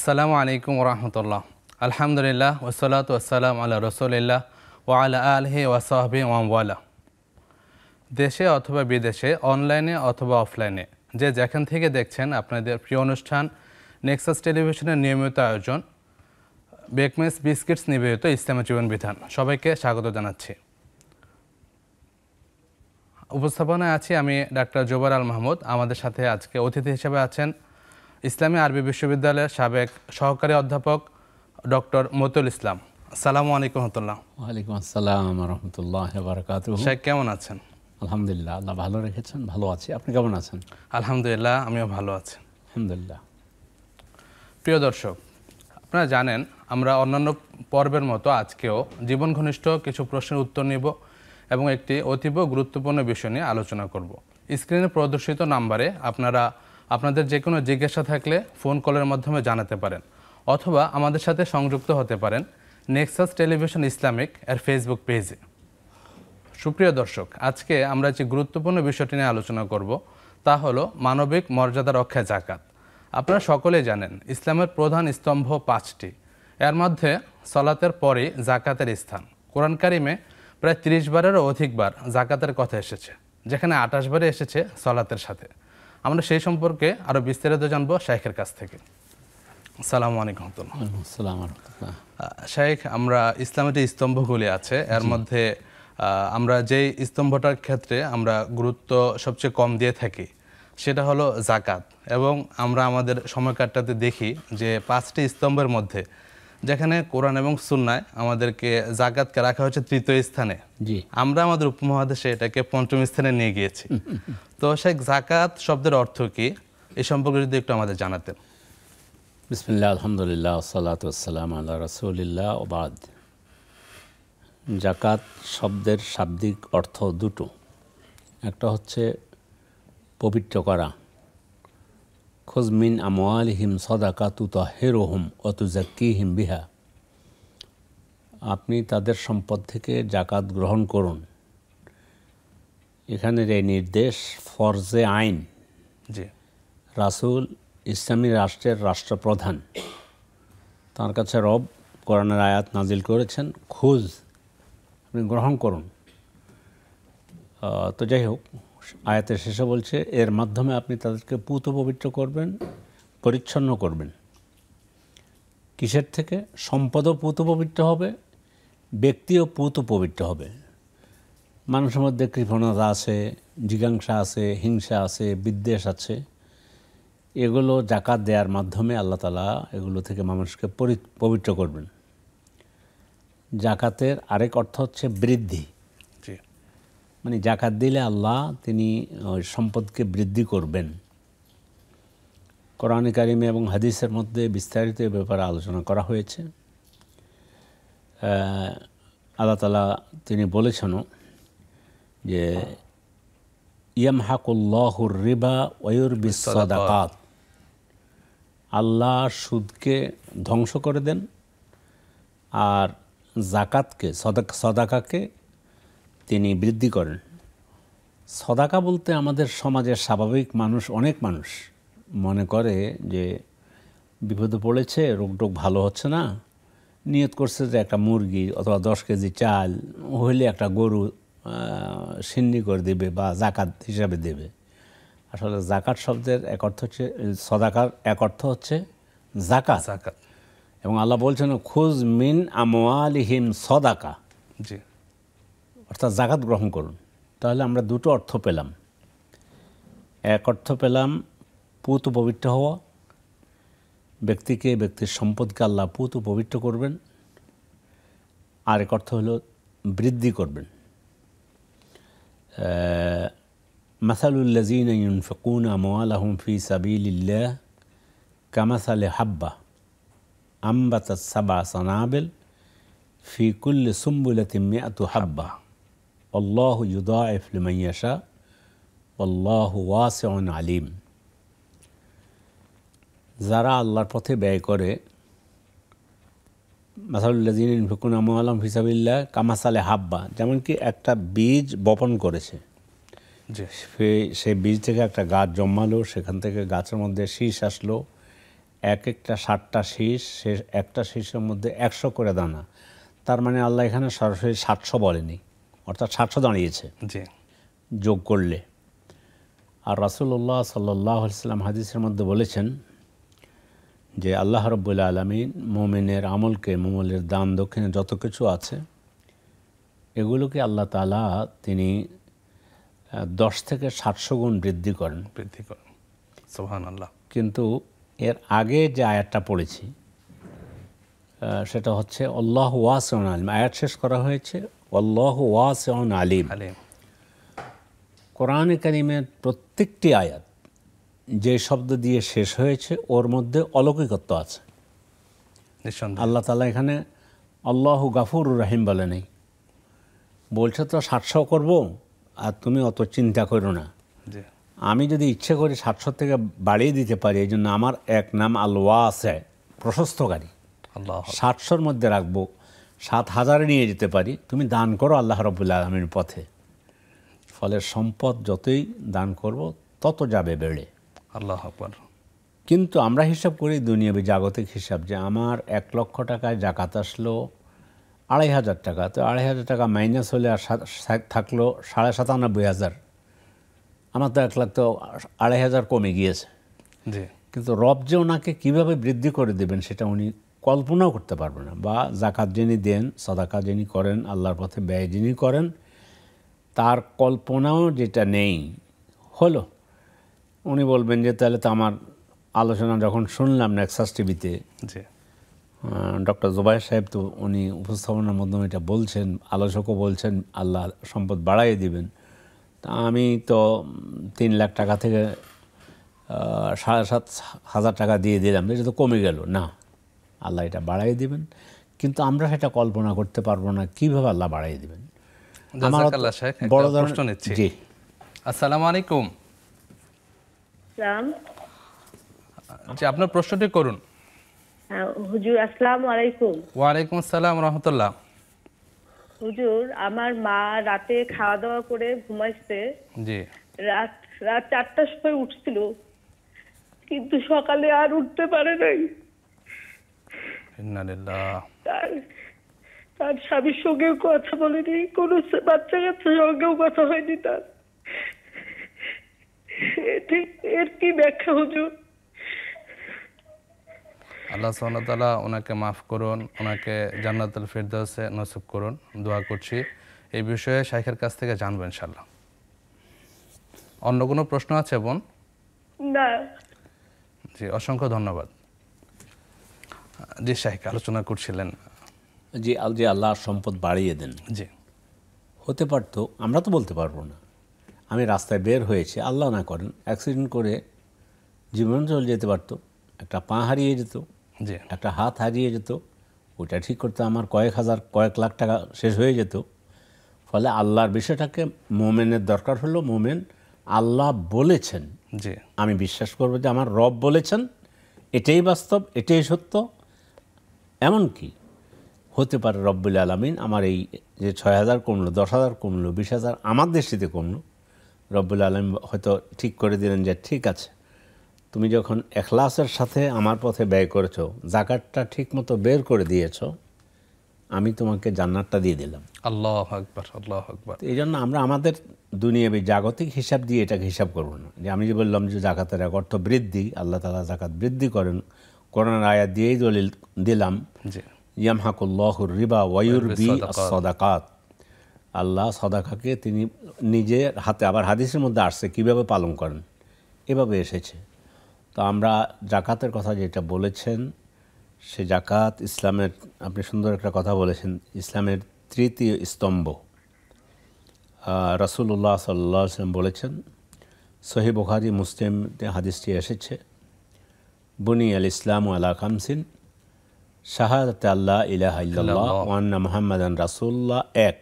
আসসালামু আলাইকুম ওরহমতুল্লাহ। আলহামদুলিল্লাহ ওয়াসসালাতু ওয়াসসালামু আলা রাসূলিল্লাহ ওয়া আলা আলিহি ওয়া সাহবিহি ওয়া ওয়ালা। দেশে অথবা বিদেশে, অনলাইনে অথবা অফলাইনে, যে যেখান থেকে দেখছেন, আপনাদের প্রিয় অনুষ্ঠান নেক্সাস টেলিভিশনের নিয়মিত আয়োজন বেকমেস বিস্কিটস নিবেদিত ইসলামী জীবন বিধান, সবাইকে স্বাগত জানাচ্ছি। উপস্থাপনায় আছি আমি ডাক্তার জোবার আল মাহমুদ। আমাদের সাথে আজকে অতিথি হিসেবে আছেন ইসলামী আরবি বিশ্ববিদ্যালয়ের সাবেক সহকারী অধ্যাপক ডক্টর মতুল ইসলাম। আসসালামু আলাইকুম রহমতুল্লাহ। ওয়ালাইকুম আসসালাম রহমতুল্লাহ বারাকাতুহু। শেখ কেমন আছেন? আলহামদুলিল্লাহ, আল্লাহ ভালো রেখেছেন, ভালো আছি। আপনি কেমন আছেন? আলহামদুলিল্লাহ, আমিও ভালো আছি। আলহামদুলিল্লাহ। প্রিয় দর্শক, আপনারা জানেন আমরা অন্যান্য পর্বের মতো আজকেও জীবন ঘনিষ্ঠ কিছু প্রশ্নের উত্তর নিব এবং একটি অতীব গুরুত্বপূর্ণ বিষয় নিয়ে আলোচনা করব। স্ক্রিনে প্রদর্শিত নাম্বারে আপনারা আপনাদের যে কোনো জিজ্ঞাসা থাকলে ফোন কলের মাধ্যমে জানাতে পারেন, অথবা আমাদের সাথে সংযুক্ত হতে পারেন নেক্সাস টেলিভিশন ইসলামিক এর ফেসবুক পেজে। সুপ্রিয় দর্শক, আজকে আমরা যে গুরুত্বপূর্ণ বিষয়টি নিয়ে আলোচনা করব তা হলো মানবিক মর্যাদা রক্ষায় জাকাত। আপনারা সকলেই জানেন ইসলামের প্রধান স্তম্ভ 5টি, এর মধ্যে সলাতের পরেই জাকাতের স্থান। কোরআন কারিমে প্রায় 30 বারেরও অধিকবার জাকাতের কথা এসেছে, যেখানে 28 বারে এসেছে সলাতের সাথে। আমরা সেই সম্পর্কে আরও বিস্তারিত জানবো শেখের কাছ থেকে। আসসালামু আলাইকুম। শেখ, আমরা ইসলামের যে স্তম্ভগুলি আছে এর মধ্যে আমরা যেই স্তম্ভটার ক্ষেত্রে আমরা গুরুত্ব সবচেয়ে কম দিয়ে থাকি সেটা হলো জাকাত, এবং আমরা আমাদের সময় কাটাতে দেখি যে 5টি স্তম্ভের মধ্যে যেখানে কোরআন এবং সুন্নায় আমাদেরকে জাকাতকে রাখা হচ্ছে 3য় স্থানে, আমরা আমাদের উপমহাদেশে এটাকে 5ম স্থানে নিয়ে গিয়েছি। তো শেখ, জাকাত শব্দের অর্থ কি, এই সম্পর্কে যদি একটু আমাদের জানাতেন। বিসমিল্লাহ, আলহামদুলিল্লাহ, আসসালাতু ওয়াসসালামু আলা রাসূলিল্লাহ ওয়া বাদ। জাকাত শব্দের শাব্দিক অর্থ দুটো। একটা হচ্ছে পবিত্র করা, খুয মিন আমওয়ালিহিম সাদাকা তুতাহহিরুহুম ওয়া তুযাক্কিহিম বিহা। আপনি তাদের সম্পদ থেকে জাকাত গ্রহণ করুন। এখানের এই নির্দেশ ফরজে আইন। জি, রাসূল ইসলামী রাষ্ট্রের রাষ্ট্রপ্রধান, তার কাছে রব কোরআনের আয়াত নাজিল করেছেন, খুয, আপনি গ্রহণ করুন। তো যাই হোক, আয়াতের শেষে বলছে এর মাধ্যমে আপনি তাদেরকে পুত পবিত্র করবেন, পরিচ্ছন্ন করবেন। কিসের থেকে? সম্পদও পুত পবিত্র হবে, ব্যক্তিও পুত পবিত্র হবে। মানুষের মধ্যে কৃপণতা আছে, জিজ্ঞাসা আছে, হিংসা আছে, বিদ্বেষ আছে। এগুলো জাকাত দেওয়ার মাধ্যমে আল্লাহ তাআলা এগুলো থেকে মানুষকে পবিত্র করবেন। জাকাতের আরেক অর্থ হচ্ছে বৃদ্ধি। মানে জাকাত দিলে আল্লাহ তিনি সম্পদকে বৃদ্ধি করবেন। কোরআন কারিমে এবং হাদিসের মধ্যে বিস্তারিত এ ব্যাপারে আলোচনা করা হয়েছে। আল্লাহ তাআলা তিনি বলেছেনও যে ইয়ামহাকুল্লাহুর রিবা ওয়া ইউরবিস সাদাকাত, আল্লাহ সুদকে ধ্বংস করে দেন আর জাকাতকে, সদাকাকে তিনি বৃদ্ধি করেন। সদাকা বলতে আমাদের সমাজের স্বাভাবিক মানুষ, অনেক মানুষ মনে করে যে বিপদে পড়েছে, রোগ ভালো হচ্ছে না, নিয়ত করছে যে একটা মুরগি অথবা 10 কেজি চাল হইলে একটা গরু সিন্নি করে দেবে বা জাকাত হিসাবে দেবে। আসলে জাকাত শব্দের এক অর্থ হচ্ছে সদাকার, এক অর্থ হচ্ছে জাকাত। এবং আল্লাহ বলছেন খুয মিন আমওয়ালিহিম সাদাকা, জি, অর্থাৎ জাকাত গ্রহণ করুন। তাহলে আমরা দুটো অর্থ পেলাম। এক অর্থ পেলাম পুত পবিত্র হওয়া, ব্যক্তির সম্পদকে আল্লাহ পুত পবিত্র করবেন। আরেক অর্থ হলো বৃদ্ধি করবেন। মাসালুল্লাযীনা ইউনফিকুনা আমওয়ালাহুম ফী সাবিলিল্লাহ কামাসালি হাব্বা আম্বাতাস সাবআ সানাবিল ফী কুল্লি সুম্বুলাতিন মিআতু হাব্বা আল্লাহু ইউদাঈফু লিমান ইয়াশা আল্লাহু ওয়াসিউন আলিম। যারা আল্লাহর পথে ব্যয় করে, মাসালুল্লাযীনা ইউনফিকুনা আমওয়ালাহুম ফী সাবিলিল্লাহ কামাসালি হাব্বা, যেমন কি একটা বীজ বপন করেছে, সেই বীজ থেকে একটা গাছ জন্মালো, সেখান থেকে গাছের মধ্যে শীষ আসলো, এক একটা 60টা শীষ, সে একটা শীষের মধ্যে 100 করে দানা। তার মানে আল্লাহ এখানে সরাসরি 700 বলেনি, অর্থাৎ 700 দাঁড়িয়েছে জি যোগ করলে। আর রাসূলুল্লাহ সাল্লাল্লাহু আলাইহি ওয়াসাল্লাম হাদিসের মধ্যে বলেছেন যে আল্লাহ রাব্বুল আলামিন মুমিনের আমলকে, মুমিনের দান দক্ষিণে যত কিছু আছে এগুলোকে আল্লাহ তাআলা তিনি 10 থেকে 700 গুণ বৃদ্ধি করেন। বৃদ্ধি করেন, সুবহানাল্লাহ। কিন্তু এর আগে যে আয়াতটা পড়েছি সেটা হচ্ছে আল্লাহু ওয়াসিউন আলিম। আয়াত শেষ করা হয়েছে আল্লাহু ওয়াসিউন আলিম। আলিম। কোরআনে কারিমের প্রত্যেকটি আয়াত যে শব্দ দিয়ে শেষ হয়েছে ওর মধ্যে অলৌকিকত্ব আছে। নিঃসন্দেহে। আল্লাহ তাআলা এখানে আল্লাহু গাফুরুর রহিম বলে নেই, বলছে তো 700 করব আর তুমি অত চিন্তা করো না। জি আমি যদি ইচ্ছে করি 700 থেকে বাড়িয়ে দিতে পারি, এই জন্য আমার এক নাম আল ওয়াসি, প্রশস্তকারী। আল্লাহ 700-র মধ্যে রাখবো, 7000-এ নিয়ে যেতে পারি, তুমি দান করো আল্লাহ রাব্বুল আলামিনের পথে। ফলে সম্পদ যতই দান করব তত যাবে বেড়ে। আল্লাহু আকবার। কিন্তু আমরা হিসাব করি দুনিয়াবী জাগতিক হিসাব, যে আমার 1 লক্ষ টাকায় জাকাত আসলো 2500 টাকা, তো 2500 টাকা মাইনাস হলে আর থাকলো 97,500। আমার তো 1 লাখ, তো 2500 কমে গিয়েছে। জি কিন্তু রব যে ওনাকে কীভাবে বৃদ্ধি করে দেবেন সেটা উনি কল্পনাও করতে পারবেন না। বা জাকাত যিনি দেন, সাদাকা যিনি করেন, আল্লাহর পথে ব্যয় যিনি করেন, তার কল্পনাও যেটা নেই হলো। উনি বলবেন যে তাহলে তো আমার আলোচনা যখন শুনলাম নেক্সাস টিভিতে, জি ডক্টর জুবায়ের সাহেব তো উনি উপস্থাপনার মাধ্যমে এটা বলছেন, আলোচকও বলছেন আল্লাহ সম্পদ বাড়াইয়ে দিবেন। তা আমি তো 3 লাখ টাকা থেকে 7,500 টাকা দিয়ে দিলাম, এটা তো কমে গেল না। আল্লাহ এটা বাড়াইয়ে দিবেন, কিন্তু আমরা সেটা কল্পনা করতে পারবো না কীভাবে আল্লাহ বাড়াইয়ে দিবেন। জাযাকাল্লাহ শেখ। বড় একটা প্রশ্ন নিচ্ছি। জি, আসসালামু আলাইকুম। সালাম। জি আপনার প্রশ্নটি করুন। হ্যাঁ হুজুর, আসসালামু আলাইকুম। ওয়ালাইকুম আসসালাম রাহমাতুল্লাহ। হুজুর, আমার মা রাতে খাওয়া দাওয়া করে ঘুমাইছে, জি রাত 4টার সময় উঠছিল, কিন্তু সকালে আর উঠতে পারে নাই। ইন্না লিল্লাহ। তার স্বামীর সঙ্গেও কথা বলেনি, কোনো বাচ্চা কাচ্চার সঙ্গেও কথা হয়নি তার। এর কি ব্যাখ্যা হুজুর? আল্লাহ সুবহানাহু ওয়া তাআলা ওনাকে মাফ করুন, ওনাকে জান্নাতুল ফিরদাউসে নসিব করুন, দোয়া করছি। এই বিষয়ে শাইখের কাছ থেকে জানবো ইনশাআল্লাহ। অন্য কোনো প্রশ্ন আছে বোন? না। জি অসংখ্য ধন্যবাদ। জি শাইখ আলোচনা করছিলেন। জি যে আল্লাহ সম্পদ বাড়িয়ে দেন, জি হতে পারতো, আমরা তো বলতে পারবো না। আমি রাস্তায় বের হয়েছি, আল্লাহ না করেন অ্যাক্সিডেন্ট করে জীবন চলে যেতে পারতো, একটা পা হারিয়ে যেত, জি একটা হাত হারিয়ে যেত, ওইটা ঠিক করতে আমার কয়েক লাখ টাকা শেষ হয়ে যেত। ফলে আল্লাহর বিষয়টাকে মোমেনের দরকার হলো। মোমেন আল্লাহ বলেছেন, জি আমি বিশ্বাস করবো যে আমার রব বলেছেন, এটাই বাস্তব, এটাই সত্য। এমনকি হতে পারে রব্বুল আলামিন আমার এই যে 6,000 কমলো, 10,000 কমলো, 20,000 আমার দৃষ্টিতে কমলো, রব্বুল আলামিন হয়তো ঠিক করে দিলেন যে ঠিক আছে, তুমি যখন ইখলাসের সাথে আমার পথে ব্যয় করেছো, যাকাতটা ঠিকমতো বের করে দিয়েছো, আমি তোমাকে জান্নাতটা দিয়ে দিলাম। আল্লাহু আকবার, আল্লাহু আকবার। এই জন্য আমরা আমাদের দুনিয়াবী জাগতিক হিসাব দিয়ে এটাকে হিসাব করবো না। যে আমি যে বললাম যে জাকাতের এক অর্থ বৃদ্ধি, আল্লাহ তাআলা জাকাত বৃদ্ধি করেন, কোরআনের আয়াত দিয়েই দলিল দিলাম, জি ইয়ামহাকুল্লাহুর রিবা ওয়ায়ুরবি আস-সাদাকাত। আল্লাহ সাদাকাকে তিনি নিজের হাতে, আবার হাদিসের মধ্যে আসছে কীভাবে পালন করেন, এভাবে এসেছে। তো আমরা জাকাতের কথা যেটা বলেছেন, সে জাকাত ইসলামের, আপনি সুন্দর একটা কথা বলেছেন, ইসলামের তৃতীয় স্তম্ভ। রাসূলুল্লাহ সাল্লাল্লাহু আলাইহি ওয়াসাল্লাম বলেছেন, সহিহ বুখারী মুসলিমে হাদিসটি এসেছে, বুনিয়াল ইসলামু আলা খামসিন, শাহাদাতে আল্লাহ ইলাহা ইল্লাল্লাহ ওয়া আন্না মুহাম্মাদান রাসূলুল্লাহ 1,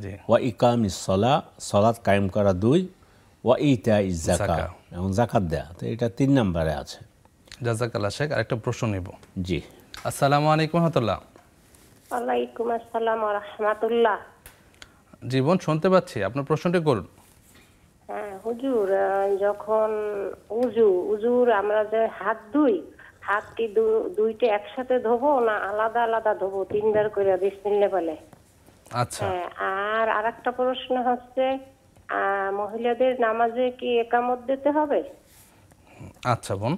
জি ওয়া ইকামিস সালাহ, সালাত কায়েম করা 2, ওয়া ইতাইজ যাকাত, এবং যাকাত দেয়া। তো এটা 3 নম্বরে আছে। জাযাকাল্লাহ শেখ। আরেকটা প্রশ্ন নিব। জি আসসালামু আলাইকুম রাহমাতুল্লাহ। ওয়ালাইকুম আসসালাম ওয়া রাহমাতুল্লাহ। জীবন শুনতে পাচ্ছি, আপনার প্রশ্নটি করুন। হ্যাঁ হুজুর, যখন উজুর আমরা যে হাত ধুই, হাত কি দুইটা একসাথে ধোবো না আলাদা আলাদা ধোবো 3 বার করে বিসমিল্লাহ বলে? আচ্ছা, হ্যাঁ, আর আরেকটা প্রশ্ন হচ্ছে মহিলাদের নামাজে কি একামত দিতে হবে? আচ্ছা বোন,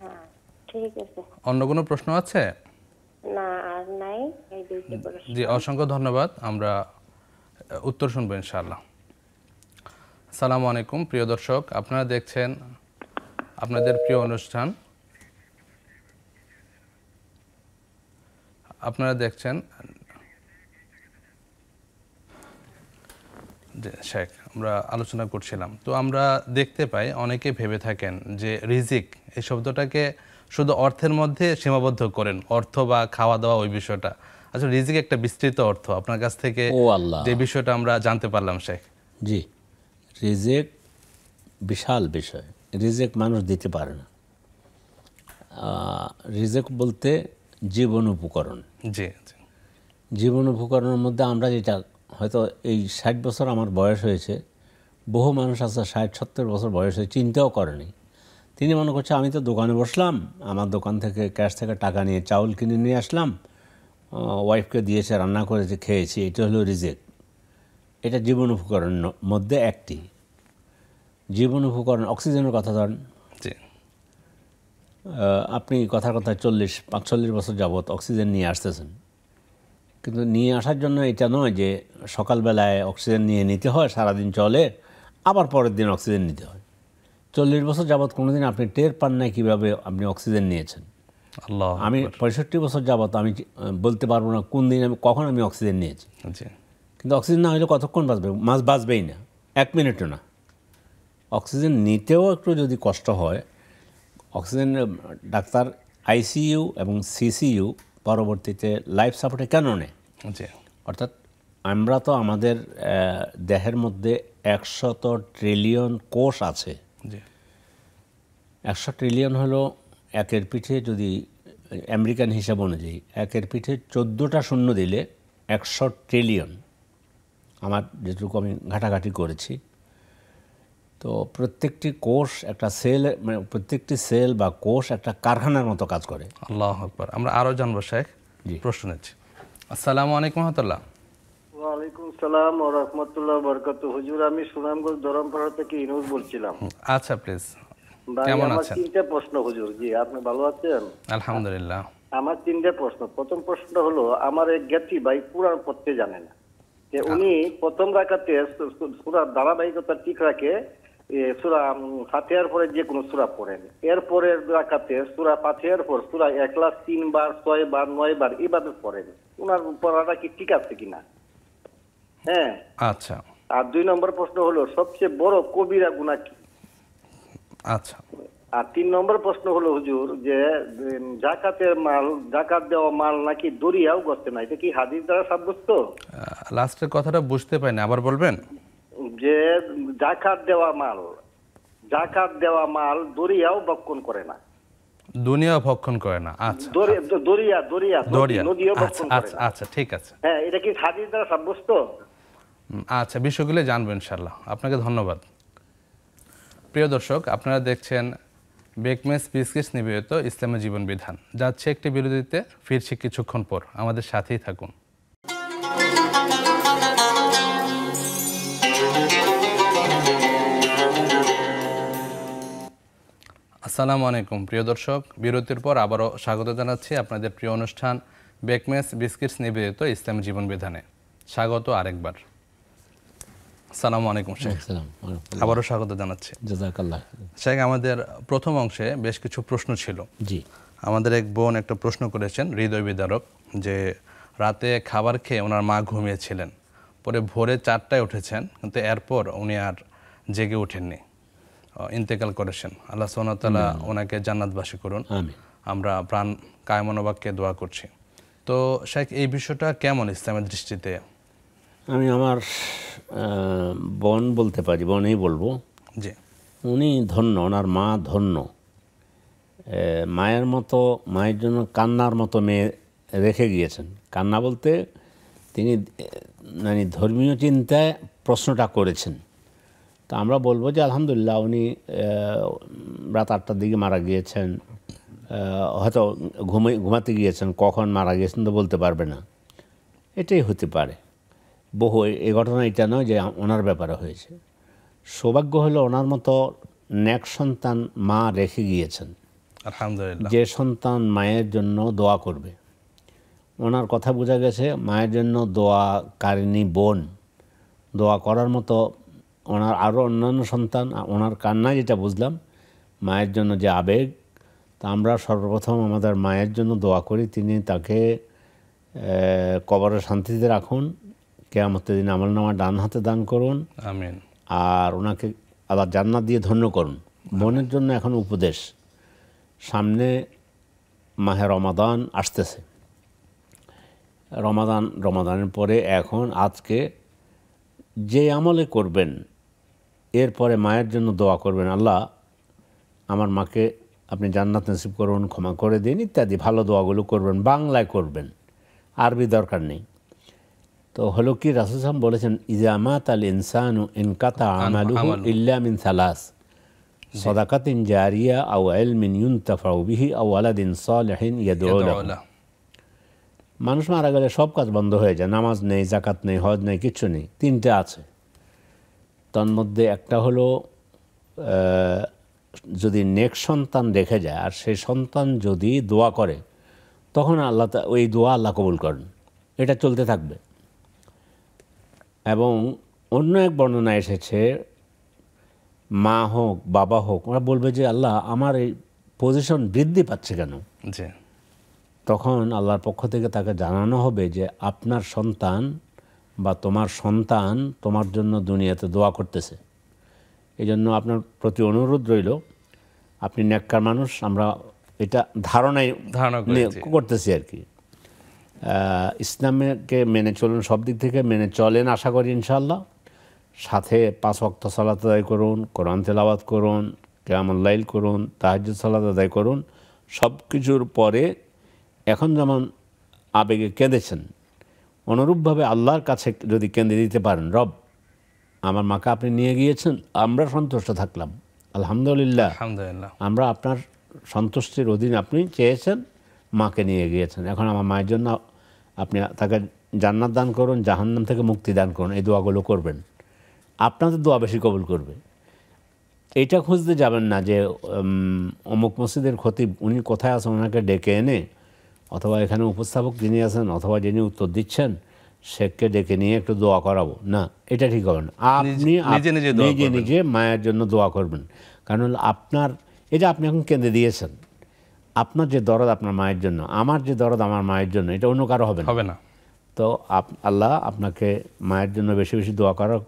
হ্যাঁ, ঠিক আছে। অন্য কোনো প্রশ্ন আছে? না, আর নাই, এই দুইটা প্রশ্ন। জি, অসংখ্য ধন্যবাদ। আমরা উত্তর শুনবো ইনশাআল্লাহ। আসসালামু আলাইকুম প্রিয় দর্শক, আপনারা দেখছেন আপনাদের প্রিয় অনুষ্ঠান, আপনারা দেখছেন শেখ, আমরা আলোচনা করছিলাম। তো আমরা দেখতে পাই অনেকে ভেবে থাকেন যে রিজিক এই শব্দটাকে শুধু অর্থের মধ্যে সীমাবদ্ধ করেন, অর্থ বা খাওয়া দাওয়া ওই বিষয়টা। আসলে রিজিক একটা বিস্তৃত অর্থ। আপনার কাছ থেকে যে বিষয়টা আমরা জানতে পারলাম শেখ। জি, রিজেক বিশাল বিষয়। রিজেক মানুষ দিতে পারে না। রিজেক বলতে জীবন উপকরণ। জি, জীবন উপকরণের মধ্যে আমরা যেটা হয়তো এই 60 বছর আমার বয়স হয়েছে, বহু মানুষ আছে 60-70 বছর বয়স হয়ে চিন্তাও করেনি। তিনি মনে করছে আমি তো দোকানে বসলাম, আমার দোকান থেকে ক্যাশ থেকে টাকা নিয়ে চাউল কিনে নিয়ে আসলাম, ওয়াইফকে দিয়েছে, রান্না করেছে, খেয়েছি, এটা হলো রিজেক। এটা জীবন উপকরণের মধ্যে একটি। জীবন উপকরণ অক্সিজেনের কথা ধরেন, আপনি কথার 45 বছর যাবৎ অক্সিজেন নিয়ে আসতেছেন, কিন্তু নিয়ে আসার জন্য এটা নয় যে সকালবেলায় অক্সিজেন নিয়ে নিতে হয়, সারাদিন চলে, আবার পরের দিন অক্সিজেন নিতে হয়। 40 বছর যাবৎ কোনোদিন আপনি টের পান নাই কীভাবে আপনি অক্সিজেন নিয়েছেন। আমি 65 বছর যাবৎ আমি বলতে পারবো না কোন দিন কখন আমি অক্সিজেন নিয়েছি। কিন্তু অক্সিজেন না হলে কতক্ষণ বাঁচবে? মাস বাঁচবেই না, 1 মিনিটও না। অক্সিজেন নিতেও একটু যদি কষ্ট হয়, অক্সিজেন ডাক্তার আইসিইউ এবং সিসিইউ পরবর্তীতে লাইফ সাপোর্টে কেন নেয়? অর্থাৎ আমরা তো আমাদের দেহের মধ্যে 100 ট্রিলিয়ন কোষ আছে। 100 ট্রিলিয়ন হলো একের পিঠে, যদি আমেরিকান হিসাব অনুযায়ী একের পিঠে 14টা শূন্য দিলে 100 ট্রিলিয়ন। আমার যেটুকু আমি ঘাটাঘাটি করেছি, তো প্রত্যেকটি কোষ একটা সেল, মানে প্রত্যেকটি সেল বা কোষ একটা কারখানার মতো কাজ করে। আল্লাহু আকবার। আমরা আরও জানবো শেখ, প্রশ্ন নিচ্ছি। আসসালামু আলাইকুম রহমতুল্লাহ। ওয়ালাইকুম সালাম ওয়া রাহমাতুল্লাহি ওয়া বারাকাতুহু। হুজুর, আমি সুনামগঞ্জ ধরমপাড়া থেকে ইনুস বলছিলাম। আচ্ছা, প্লিজ, কেমন আছেন? 3টা প্রশ্ন হুজুর। জি, আপনি ভালো আছেন? আলহামদুলিল্লাহ। আমার 3টা প্রশ্ন। প্রথম প্রশ্নটা হলো, আমার এক জ্ঞাতি ভাই কুরআন পড়তে জানে না, যে উনি প্রথম রাকাতে সূরা ধারাবাহিকতা ঠিক রাখে, সূরা ফাতিহার পরে যে কোনো সূরা পড়েন, এরপরে রাকাতে সূরা ফাতিহার পর সূরা ইখলাস 3 বার 6 বার 9 বার এইভাবে পড়েন। ওনার পড়াটা কি ঠিক আছে কিনা? হ্যাঁ, আচ্ছা। আর 2 নম্বর প্রশ্ন হলো, সবচেয়ে বড় কবিরা গুনাহ কি? আচ্ছা। আর 3 নম্বর প্রশ্ন হলো হুজুর, যে যাকাতের মাল, যাকাত দেওয়া মাল নাকি দরিয়াও গস্তে না, এটা কি হাদিস দ্বারা সাব্যস্ত? লাস্টের কথাটা বুঝতে পাইনি, আবার বলবেন? যে যাকাত দেওয়া মাল দরিয়াও ভক্ষণ করে না, দুনিয়া ভক্ষণ করে না। আচ্ছা, নদীও ভক্ষণ করে না। আচ্ছা, ঠিক আছে। হ্যাঁ, এটা কি হাদিস দ্বারা সাব্যস্ত? আচ্ছা, বিষয়গুলো জানবো ইনশাআল্লাহ। আপনাকে ধন্যবাদ। প্রিয় দর্শক, আপনারা দেখছেন বেকমেস বিস্কিটস নিবেদিত ইসলামী জীবন বিধান। যাচ্ছে একটি বিরতিতে, ফিরছি কিছুক্ষণ পর, আমাদের সাথেই থাকুন। আসসালামু আলাইকুম প্রিয় দর্শক, বিরতির পর আবারও স্বাগত জানাচ্ছি আপনাদের প্রিয় অনুষ্ঠান বেকমেস বিস্কিটস নিবেদিত ইসলামী জীবন বিধানে। স্বাগত আরেকবার। আসসালামু আলাইকুম শেখ, আবারও স্বাগত জানাচ্ছি। জাযাকাল্লাহ। শেখ, আমাদের প্রথম অংশে বেশ কিছু প্রশ্ন ছিল। জি, আমাদের এক বোন একটা প্রশ্ন করেছেন, হৃদয় বিদারক, যে রাতে খাবার খেয়ে ওনার মা ঘুমিয়েছিলেন, পরে ভোরে 4টায় উঠেছেন, কিন্তু এরপর উনি আর জেগে ওঠেননি, ইন্তেকাল করেছেন। আল্লাহ সুবহানাহু ওয়া তাআলা ওনাকে জান্নাতবাসী করুন, আমরা প্রাণ কায়মনোবাক্যে দোয়া করছি। তো শেখ, এই বিষয়টা কেমন ইসলামের দৃষ্টিতে? আমি আমার বোন বলতে পারি, বোনই বলবো। জি, উনি ধন্য, ওনার মা ধন্য। মায়ের মতো, মায়ের জন্য কান্নার মতো মেয়ে রেখে গিয়েছেন। কান্না বলতে তিনি মানে ধর্মীয় চিন্তায় প্রশ্নটা করেছেন। তো আমরা বলবো যে আলহামদুলিল্লাহ, উনি রাত 8টার দিকে মারা গিয়েছেন, হয়তো ঘুমাতে গিয়েছেন, কখন মারা গিয়েছেন তো বলতে পারবে না, এটাই হতে পারে। বহু এই ঘটনা এটা নয় যে ওনার ব্যাপারে হয়েছে। সৌভাগ্য হলো ওনার মতো নেক সন্তান মা রেখে গিয়েছেন, আলহামদুলিল্লাহ। যে সন্তান মায়ের জন্য দোয়া করবে। ওনার কথা বোঝা গেছে মায়ের জন্য দোয়াকারিণী বোন, দোয়া করার মতো ওনার আরও অন্যান্য সন্তান। ওনার কান্নায় যেটা বুঝলাম মায়ের জন্য যে আবেগ, তা আমরা সর্বপ্রথম আমাদের মায়ের জন্য দোয়া করি, তিনি তাকে কবরে শান্তিতে রাখুন, কিয়ামতের দিন আমলনামা ডান হাতে দান করুন, আমিন। আর ওনাকে আল্লাহ জান্নাত দিয়ে ধন্য করুন। বোনের জন্য এখন উপদেশ, সামনে মাহে রমাদান আসতেছে, রমাদানের পরে এখন আজকে যে আমলে করবেন এরপরে মায়ের জন্য দোয়া করবেন, আল্লাহ আমার মাকে আপনি জান্নাত নসিব করুন, ক্ষমা করে দিন ইত্যাদি ভালো দোয়াগুলো করবেন, বাংলায় করবেন, আরবি দরকার নেই। তো হলো কি রাসূল সাল্লাল্লাহু আলাইহি ওয়াসাল্লাম বলেছেন ইযা মাতাল ইনসানু ইনকাতা আমালুহু ইল্লা মিন সালাস সাদাকাতিন জারিয়া আও ইলমিন ইউনতাফাউ বিহি আও ওয়ালাদিন সালিহিন ইয়াদউ লাহু। মানুষ মারা গেলে সব কাজ বন্ধ হয়ে যায়, নামাজ নেই, যাকাত নেই, হজ নেই, কিচ্ছু নেই। তিনটে আছে, তার মধ্যে একটা হলো যদি নেক সন্তান রেখে যায় আর সেই সন্তান যদি দোয়া করে তখন আল্লাহ ওই দোয়া আল্লাহ কবুল করেন, এটা চলতে থাকবে। এবং অন্য এক বর্ণনা এসেছে মা হোক বাবা হোক, ওরা বলবে যে আল্লাহ আমার এই পজিশন বৃদ্ধি পাচ্ছে কেন? জি। তখন আল্লাহর পক্ষ থেকে তাকে জানানো হবে যে আপনার সন্তান বা তোমার সন্তান তোমার জন্য দুনিয়াতে দোয়া করতেছে। এই জন্য আপনার প্রতি অনুরোধ রইল, আপনি নেককার মানুষ, আমরা এটা ধারণা করতেছি আর কি। ইসলামকে মেনে চলুন, সব দিক থেকে মেনে চলেন আশা করি ইনশাআল্লাহ। সাথে 5 ওয়াক্ত সালাত আদায় করুন, কোরআন তেলাওয়াত করুন, কিয়ামুল লাইল করুন, তাহাজ্জুদ সালাত আদায় করুন। সব কিছুর পরে এখন যেমন আবেগে কেঁদেছেন, অনুরূপভাবে আল্লাহর কাছে যদি কেঁদে দিতে পারেন, রব আমার মাকে আপনি নিয়ে গিয়েছেন, আমরা সন্তুষ্ট থাকলাম, আলহামদুলিল্লাহ, আমরা আপনার সন্তুষ্টির অধীনে, আপনি চেয়েছেন, মাকে নিয়ে গিয়েছেন, এখন আমার মায়ের জন্য আপনি তাকে জান্নাত দান করুন, জাহান্নাম থেকে মুক্তি দান করুন, এই দোয়াগুলো করবেন, আপনাদের দোয়া বেশি কবুল করবে। এইটা খুঁজতে যাবেন না যে অমুক মসজিদের খতিব উনি কোথায় আছেন, ওনাকে ডেকে এনে, অথবা এখানে উপস্থাপক যিনি আছেন অথবা যিনি উত্তর দিচ্ছেন শেখকে ডেকে নিয়ে একটু দোয়া করাবো, না, এটা ঠিক হবে না। আপনি নিজে নিজে মায়ের জন্য দোয়া করবেন, কারণ আপনার এটা আপনি এখন কেঁদে দিয়েছেন, আপনার যে দরদ আপনার মায়ের জন্য, আমার যে দরদ আমার মায়ের জন্য, এটা অন্য কারো হবে না। তো আল্লাহ আপনাকে মায়ের জন্য বেশি বেশি দোয়া করার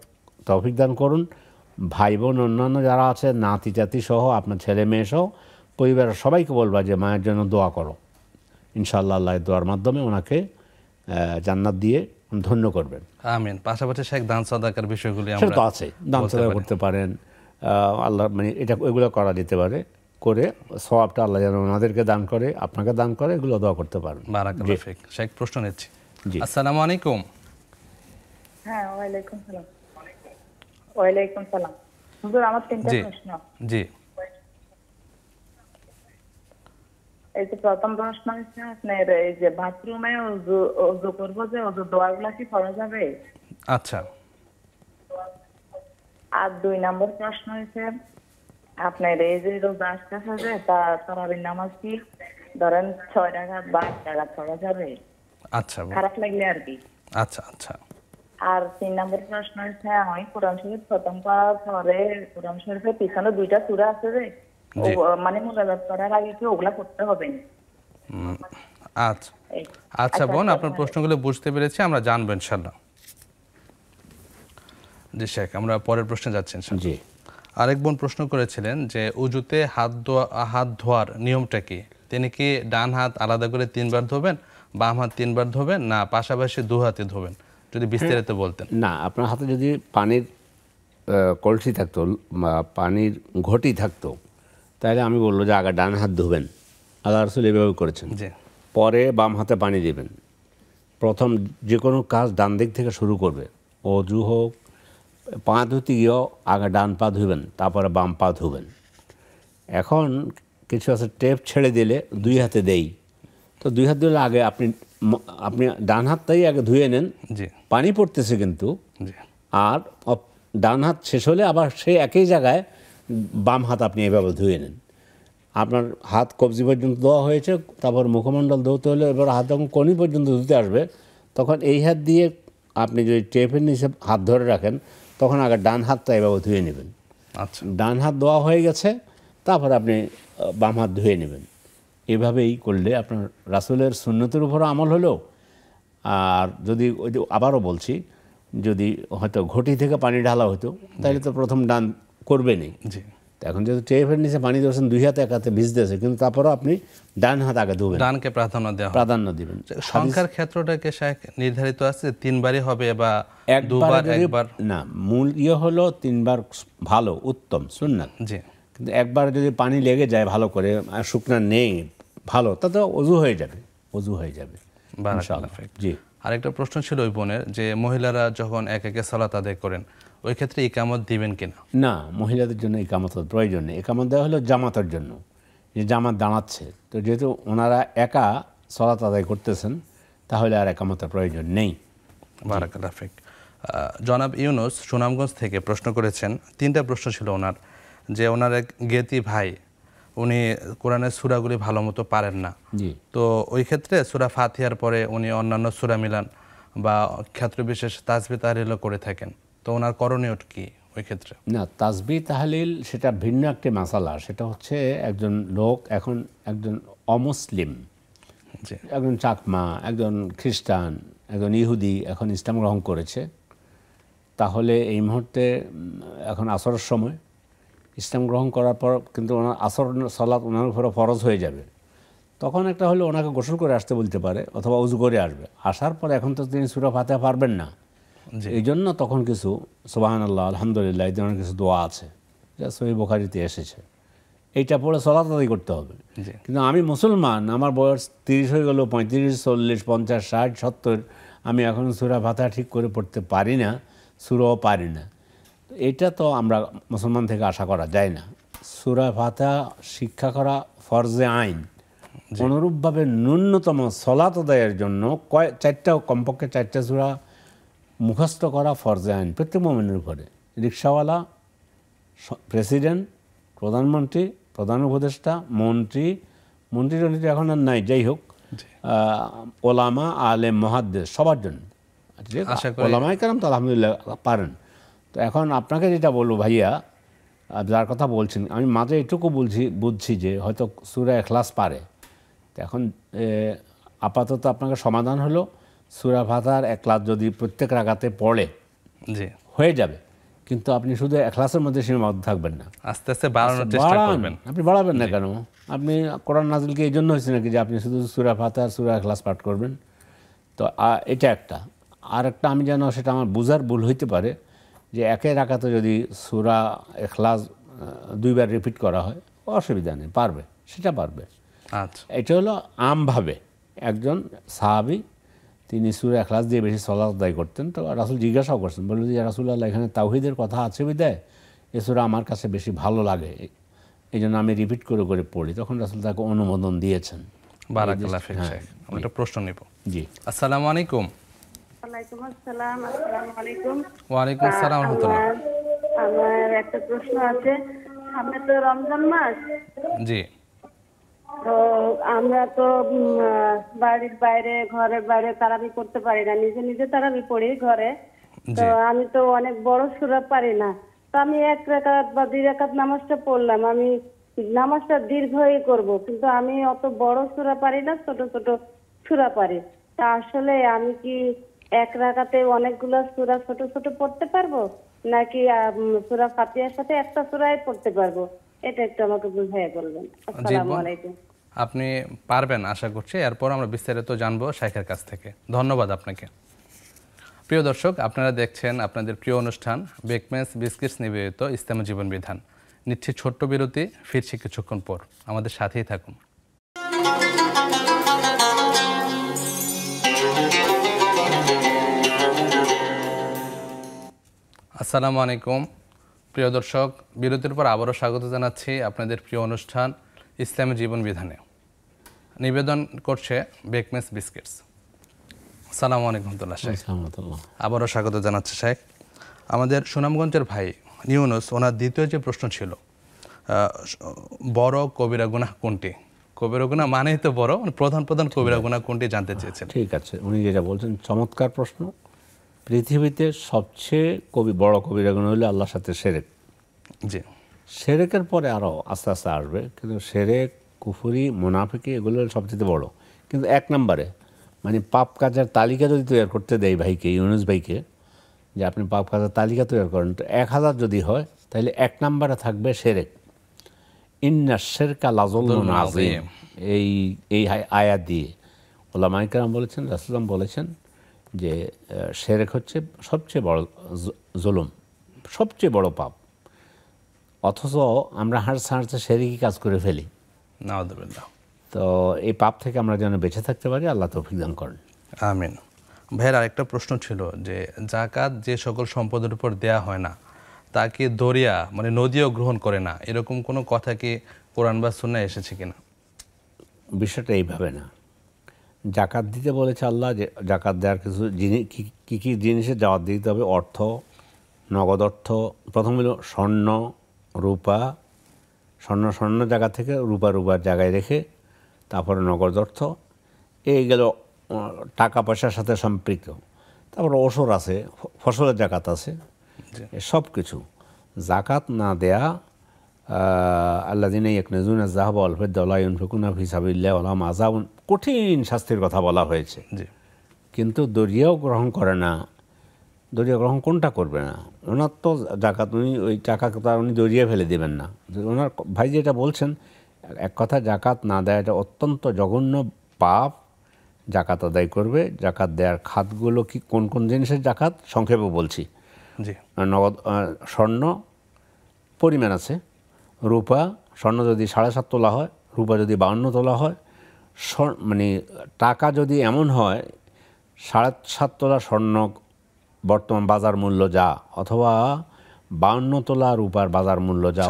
তৌফিক দান করুন। ভাই বোন অন্যান্য যারা আছে, নাতি জাতি সহ, আপনার ছেলে মেয়ে সহ পরিবারের সবাইকে বলবা যে মায়ের জন্য দোয়া করো, ইনশাআল্লাহ আল্লাহ দোয়ার মাধ্যমে ওনাকে জান্নাত দিয়ে ধন্য করবেন। আমিন। পাশাপাশি শেখ দান সাদাকার বিষয়গুলি আমরা তো আছে, দান সাদাকা করতে পারেন, আল্লাহ মানে এটা এগুলো করা যেতে পারে, করে সওয়াবটা আল্লাহ যেন ওনাদেরকে দান করে, আপনাকে দান করে, এগুলো দোয়া করতে পারেন। বারাকাল্লাহু ফিক। শেখ প্রশ্ন নিচ্ছি। আসসালামু আলাইকুম। হ্যাঁ, ওয়ালাইকুম সালাম। ওয়ালাইকুম সালাম। হুজুর, আমার 3টা প্রশ্ন। জি। এই যে প্রথম প্রশ্ন হচ্ছে আপনার এই যে বাথরুমে ওযু করব, যে ওযু দোয়াগুলো কি পড়া যাবে? আচ্ছা। আর 2 নম্বর প্রশ্ন হচ্ছে আপনার এই যে রোজা আসতেছে যে তারাবির নামাজ কি ধরেন 6 রাকাত বা 8 রাকাত পড়া যাবে? আচ্ছা, খারাপ লাগলে আর কি। আচ্ছা আচ্ছা। আর 3 নম্বর প্রশ্ন হচ্ছে আমি কোরআন শরীফ প্রথম পড়ার পরে কোরআন শরীফের পিছনে 2টা সূরা আছে যে মানে মুনাজাত করার আগে কি ওগুলা করতে হবে? আচ্ছা আচ্ছা বোন, আপনার প্রশ্নগুলো বুঝতে পেরেছি, আমরা জানবো ইনশাআল্লাহ। জি শেখ, আমরা পরের প্রশ্নে যাচ্ছি ইনশাআল্লাহ। জি। আরেক বোন প্রশ্ন করেছিলেন যে উজুতে হাত ধোয়ার নিয়মটা কি? তিনি কি ডান হাত আলাদা করে 3 বার ধোবেন, বাম হাত 3 বার ধোবেন, না পাশাপাশি 2 হাতে ধোবেন? যদি বিস্তারিত বলতেন। না, আপনার হাতে যদি পানির কলসি থাকতো, পানির ঘটি থাকতো, তাহলে আমি বলবো যে আগে ডান হাত ধোবেন, আল্লাহ রাসূল এভাবে করেছেন, পরে বাম হাতে পানি দেবেন। প্রথম যে কোনো কাজ ডান দিক থেকে শুরু করবে, অজু হোক, পা ধুতে গিয়েও আগে ডান পা ধুবেন, তারপরে বাম পা ধুবেন। এখন কিছু আছে টেপ ছেড়ে দিলে 2 হাতে দেই, তো 2 হাত দিলে আগে আপনি ডান হাতটাই আগে ধুয়ে নেন, জি পানি পড়তেছে কিন্তু, জি আর ডান হাত শেষ হলে আবার সেই একই জায়গায় বাম হাত আপনি এভাবে ধুয়ে নেন। আপনার হাত কবজি পর্যন্ত ধোয়া হয়েছে, তারপর মুখমণ্ডল ধুতে হলে এবার হাত যখন কনি পর্যন্ত ধুতে আসবে, তখন এই হাত দিয়ে আপনি যদি টেপের নিচে হাত ধরে রাখেন, তখন আগে ডান হাতটা এভাবে ধুয়ে নেবেন। আচ্ছা ডান হাত ধোয়া হয়ে গেছে, তারপর আপনি বাম হাত ধুয়ে নেবেন। এভাবেই করলে আপনার রাসূলের সুন্নতের উপরও আমল হলো। আর যদি ওই যে আবারও বলছি, যদি হয়তো ঘটি থেকে পানি ঢালা হতো, তাহলে তো প্রথম ডান করবেনই। জি এখন যেহেতু টেপের নিচে পানি দিয়েছেন, 2 হাতে এক হাতে ভিজতেছে, কিন্তু তারপরও আপনি ডান হাত আগে ধুবেন, ডানকে প্রাধান্য দেওয়া হয়। প্রাধান্য দিবেন। সংখ্যার ক্ষেত্রটাকে শায়েখ নির্ধারিত আছে 3 বারই হবে বা একবার 2 বার যদি- একবার? না, মূল হলো 3 বার ভালো, উত্তম, সুন্নাত। জি কিন্তু একবার যদি পানি লেগে যায় ভালো করে, আর শুকনা নেই ভালো, তাতে অজু হয়ে যাবে, অজু হয়ে যাবে বারাকাল্লাহ ইনশাআল্লাহ। ফিক। জি। আরেকটা প্রশ্ন ছিল ওই বোনের, যে মহিলারা যখন একে সালাত আদায় করেন, ওই ক্ষেত্রে ইকামত দিবেন কিনা? না, মহিলাদের জন্য ইকামতের প্রয়োজন নেই। ইকামত দেওয়া হলো জামাতের জন্য, যে জামাত দাঁড়াচ্ছে, তো যেহেতু ওনারা একা সালাত আদায় করতেছেন, তাহলে আর ইকামতের প্রয়োজন নেই। বারাকাল্লাহ ফিক। জনাব ইউনুস সুনামগঞ্জ থেকে প্রশ্ন করেছেন, 3টা প্রশ্ন ছিল ওনার, যে ওনার এক জ্ঞাতি ভাই, উনি কোরআনের সূরাগুলি ভালো মতো পারেন না, জি। তো ওই ক্ষেত্রে সূরা ফাতিহার পরে উনি অন্যান্য সূরা মিলান বা ক্ষেত্রবিশেষ তাসবিহ তাহলিলও করে থাকেন, তো ওনার করণীয় কি ওই ক্ষেত্রে? না, তাসবিহ তাহলিল সেটা ভিন্ন একটি মাসালা। সেটা হচ্ছে একজন লোক, এখন একজন অমুসলিম, জি একজন চাকমা, একজন খ্রিস্টান, একজন ইহুদি এখন ইসলাম গ্রহণ করেছে, তাহলে এই মুহূর্তে এখন আসরের সময় ইসলাম গ্রহণ করার পর কিন্তু ওনার আসর সালাত ওনার উপরে ফরজ হয়ে যাবে। তখন একটা হলো ওনাকে গোসল করে আসতে বলতে পারে, অথবা উজু করে আসবে। আসার পর এখন তো তিনি সূরা ফাতিহা পারবেন না, জি এই জন্য তখন কিছু সুবহানাল্লাহ, আলহামদুলিল্লাহ, এই ধরনের কিছু দোয়া আছে, যা সহিহ বুখারীতে এসেছে, এইটা পড়ে সালাত আদায় করতে হবে। জি কিন্তু আমি মুসলমান, আমার বয়স 30 হয়ে গেল, 35, 40, 50, 60, 70, আমি এখন সূরা ফাতিহা ঠিক করে পড়তে পারি না, সূরাও পারি না, তো এটা তো আমরা মুসলমান থেকে আশা করা যায় না। সূরা ফাতিহা শিক্ষা করা ফরজে আইন। অনুরূপভাবে ন্যূনতম সালাত আদায়ের জন্য কমপক্ষে 4টা সূরা মুখস্থ করা ফরজে আইন প্রত্যেক মুমিনের উপরে। রিক্সাওয়ালা, প্রেসিডেন্ট, প্রধানমন্ত্রী, প্রধান উপদেষ্টা, মন্ত্রী টন্ত্রী এখন আর নাই, যাই হোক, ওলামা, আলেম, মুহাদ্দিস, সবার জন্য। আশা করি- ওলামায়ে কেরাম তো আলহামদুলিল্লাহ পারেন। তো এখন আপনাকে যেটা বলবো ভাইয়া, যার কথা বলছেন, আমি মাঝে এটুকু বুঝছি যে হয়তো সূরা ইখলাস পারে। তো এখন আপাতত আপনাকে সমাধান হলো, সূরা ফাতিহার ইখলাস যদি প্রত্যেক রাকাতে পড়ে জি হয়ে যাবে, কিন্তু আপনি শুধু ইখলাসের মধ্যে সীমাবদ্ধ থাকবেন না, আস্তে আস্তে বাড়ানোর চেষ্টা বাড়ান। করবেন। আপনি বাড়াবেন না কেন? আপনি কোরআন নাজিল কি এই জন্য হয়েছে নাকি যে আপনি শুধু সূরা ফাতিহা, সূরা ইখলাস পাঠ করবেন? তো এটা একটা। আর একটা আমি যেন সেটা আমার বুঝার ভুল হইতে পারে, যে একে রাকাতে যদি সূরা ইখলাস 2 বার রিপিট করা হয়, অসুবিধা নেই, পারবে, সেটা পারবে। আচ্ছা এটা হলো আমভাবে একজন সাহাবী, তিনি সূরা ইখলাস দিয়ে বেশি সালাত আদায় করতেন। তো রাসূল জিজ্ঞাসাও করছেন, বললেন যে ইয়া রাসূলুল্লাহ, এখানে তাওহীদের কথা আছে বিদায় এ সূরা আমার কাছে বেশি ভালো লাগে, এই জন্য আমি রিপিট করে করে পড়ি। তখন রাসূল তাকে অনুমোদন দিয়েছেন। বারাকাল্লাহ ফিক শেখ। আমি একটা প্রশ্ন নিব। জি। আসসালামু আলাইকুম। ওয়ালাইকুম আসসালাম। আসসালামু আলাইকুম। ওয়ালাইকুম আসসালাম ওয়া রাহমাতুল্লাহ। আমার একটা প্রশ্ন আছে, সামনে তো রমজান মাস, জি তো আমরা তো বাড়ির বাইরে, ঘরের বাইরে তারাবি করতে পারি না, নিজে নিজে তারাবি পড়ি ঘরে। তো জি আমি তো অনেক বড় সূরা পারি না, তো আমি 1 রাকাত বা 2 রাকাত নামাজটা পড়লাম, আমি নামাজটা দীর্ঘই করব, কিন্তু আমি অত বড় সূরা পারি না, ছোট ছোট সূরা পারি। তা আসলে আমি কি 1 রাকাতে অনেকগুলো সূরা ছোট ছোট পড়তে পারবো, নাকি সূরা ফাতিহার সাথে একটা সূরাই পড়তে পারবো? এটা একটু আমাকে বুঝাইয়া বলবেন। আসসালামু বোন। আলাইকুম। আপনি পারবেন আশা করছি, এরপর আমরা বিস্তারিত জানবো শাইখের কাছ থেকে। ধন্যবাদ আপনাকে। প্রিয় দর্শক, আপনারা দেখছেন আপনাদের প্রিয় অনুষ্ঠান বেকমেন্স বিস্কিটস নিবেদিত ইসলামী জীবন বিধান। নিচ্ছি ছোট্ট বিরতি, ফিরছি কিছুক্ষণ পর, আমাদের সাথেই থাকুন। আসসালামু আলাইকুম প্রিয় দর্শক, বিরতির পর আবারও স্বাগত জানাচ্ছি আপনাদের প্রিয় অনুষ্ঠান ইসলামের জীবন বিধানে। নিবেদন করছে বেকমেস বিস্কিটস। আসসালামু আলাইকুম রহমতুল্লাহ শেখ। রহমতুল্লাহ। আবারও স্বাগত জানাচ্ছি শেখ। আমাদের সুনামগঞ্জের ভাই ইউনুস, ওনার দ্বিতীয় যে প্রশ্ন ছিল, বড় কবিরা গুনাহ কোনটি? কবিরা গুনাহ মানেই তো বড়, প্রধান কবিরা গুনাহ কোনটি জানতে চেয়েছেন। ঠিক আছে, উনি যেটা বলছেন চমৎকার প্রশ্ন। পৃথিবীতে সবচেয়ে বড় কবিরা গুনাহ হলো আল্লাহর সাথে শিরক। জি, শিরকের পরে আরও আস্তে আস্তে আসবে, কিন্তু শিরক, কুফরি, মুনাফিকি এগুলো সবচেয়ে বড়। কিন্তু এক নম্বরে মানে পাপ কাজের তালিকা যদি তৈরি করতে দেয় ভাইকে, ইউনুস ভাইকে, যে আপনি পাপ কাজের তালিকা তৈরি করেন, তো 1000 যদি হয় তাহলে 1 নম্বরে থাকবে শিরক। ইন্না শিরকা লাযুলমুন আযীম। এই আয়াত দিয়ে ওলামায়ে কেরাম বলেছেন, রাসূলুল্লাহ বলেছেন যে শিরক হচ্ছে সবচেয়ে বড় জুলুম, সবচেয়ে বড় পাপ। অথচ আমরা হাঁটতে শিরকি কাজ করে ফেলি। নাউযুবিল্লাহ। তো এই পাপ থেকে আমরা যেন বেঁচে থাকতে পারি, আল্লাহ তৌফিক দান করেন। আমিন। ভাইয়ের আরেকটা প্রশ্ন ছিল যে যাকাত যে সকল সম্পদের উপর দেয়া হয় না তাকে দরিয়া মানে নদীও গ্রহণ করে না, এরকম কোনো কথা কি কোরআন বা সুন্নাহয় এসেছে কিনা? বিষয়টা এইভাবে না। জাকাত দিতে বলেছে আল্লাহ, যে জাকাত দেওয়ার কিছু জিনিস, কী কী জিনিসের জাকাত দিতে হবে? অর্থ, নগদ অর্থ। প্রথম হলো স্বর্ণ, রূপা। স্বর্ণ জায়গা থেকে রূপার জায়গায় রেখে তারপরে নগদ অর্থ। এই গেল টাকা পয়সার সাথে সম্পৃক্ত। তারপরে ওসর আছে, ফসলের জাকাত আছে, সব কিছু। জাকাত না দেয়া আল্লাযীনা ইয়াকনিজুনা যাহাবা ওয়াল ফিদ্দা ওয়া লা ইউনফিকুনা ফি সাবিলিল্লাহি ওয়া লাহুম আযাবুন, কঠিন শাস্তির কথা বলা হয়েছে। জি, কিন্তু দরিয়াও গ্রহণ করে না। দরিয়া গ্রহণ কোনটা করবে না? ওনার তো জাকাত, উনি ওই টাকাকে তো উনি দরিয়া ফেলে দেবেন না। ওনার ভাই যেটা বলছেন, এক কথা জাকাত না দেয় এটা অত্যন্ত জঘন্য পাপ। জাকাত আদায় করবে। জাকাত দেওয়ার খাতগুলো কি, কোন কোন জিনিসের জাকাত সংক্ষেপে বলছি। জি, নগদ, স্বর্ণ পরিমাণ আছে, রূপা, স্বর্ণ যদি 7.5 তোলা হয়, রূপা যদি 52 তোলা হয়, মানে টাকা যদি এমন হয় 7.5 তোলা স্বর্ণ বর্তমান বাজার মূল্য যা, অথবা 52 তোলা রূপার বাজার মূল্য যা,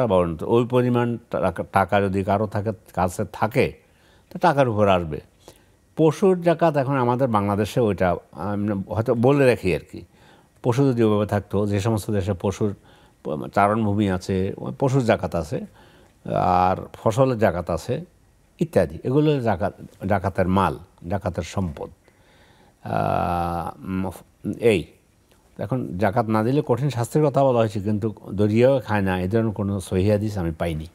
52 ওই পরিমাণ টাকা যদি কারো কাছে থাকে তো টাকার উপর আসবে। পশুর জাকাত এখন আমাদের বাংলাদেশে ওইটা হয়তো বলে রাখি আর কি। পশু যদি ওইভাবে থাকতো, যে সমস্ত দেশে পশুর চারণভূমি আছে, পশুর জাকাত আছে, আর ফসলের জাকাত আছে ইত্যাদি, এগুলো জাকাতের মাল, জাকাতের সম্পদ। এই এখন জাকাত না দিলে কঠিন শাস্তির কথা বলা হয়েছে, কিন্তু দরিয়াও খায় না, এ ধরনের কোনো সহিহ হাদিস আমি পাইনি।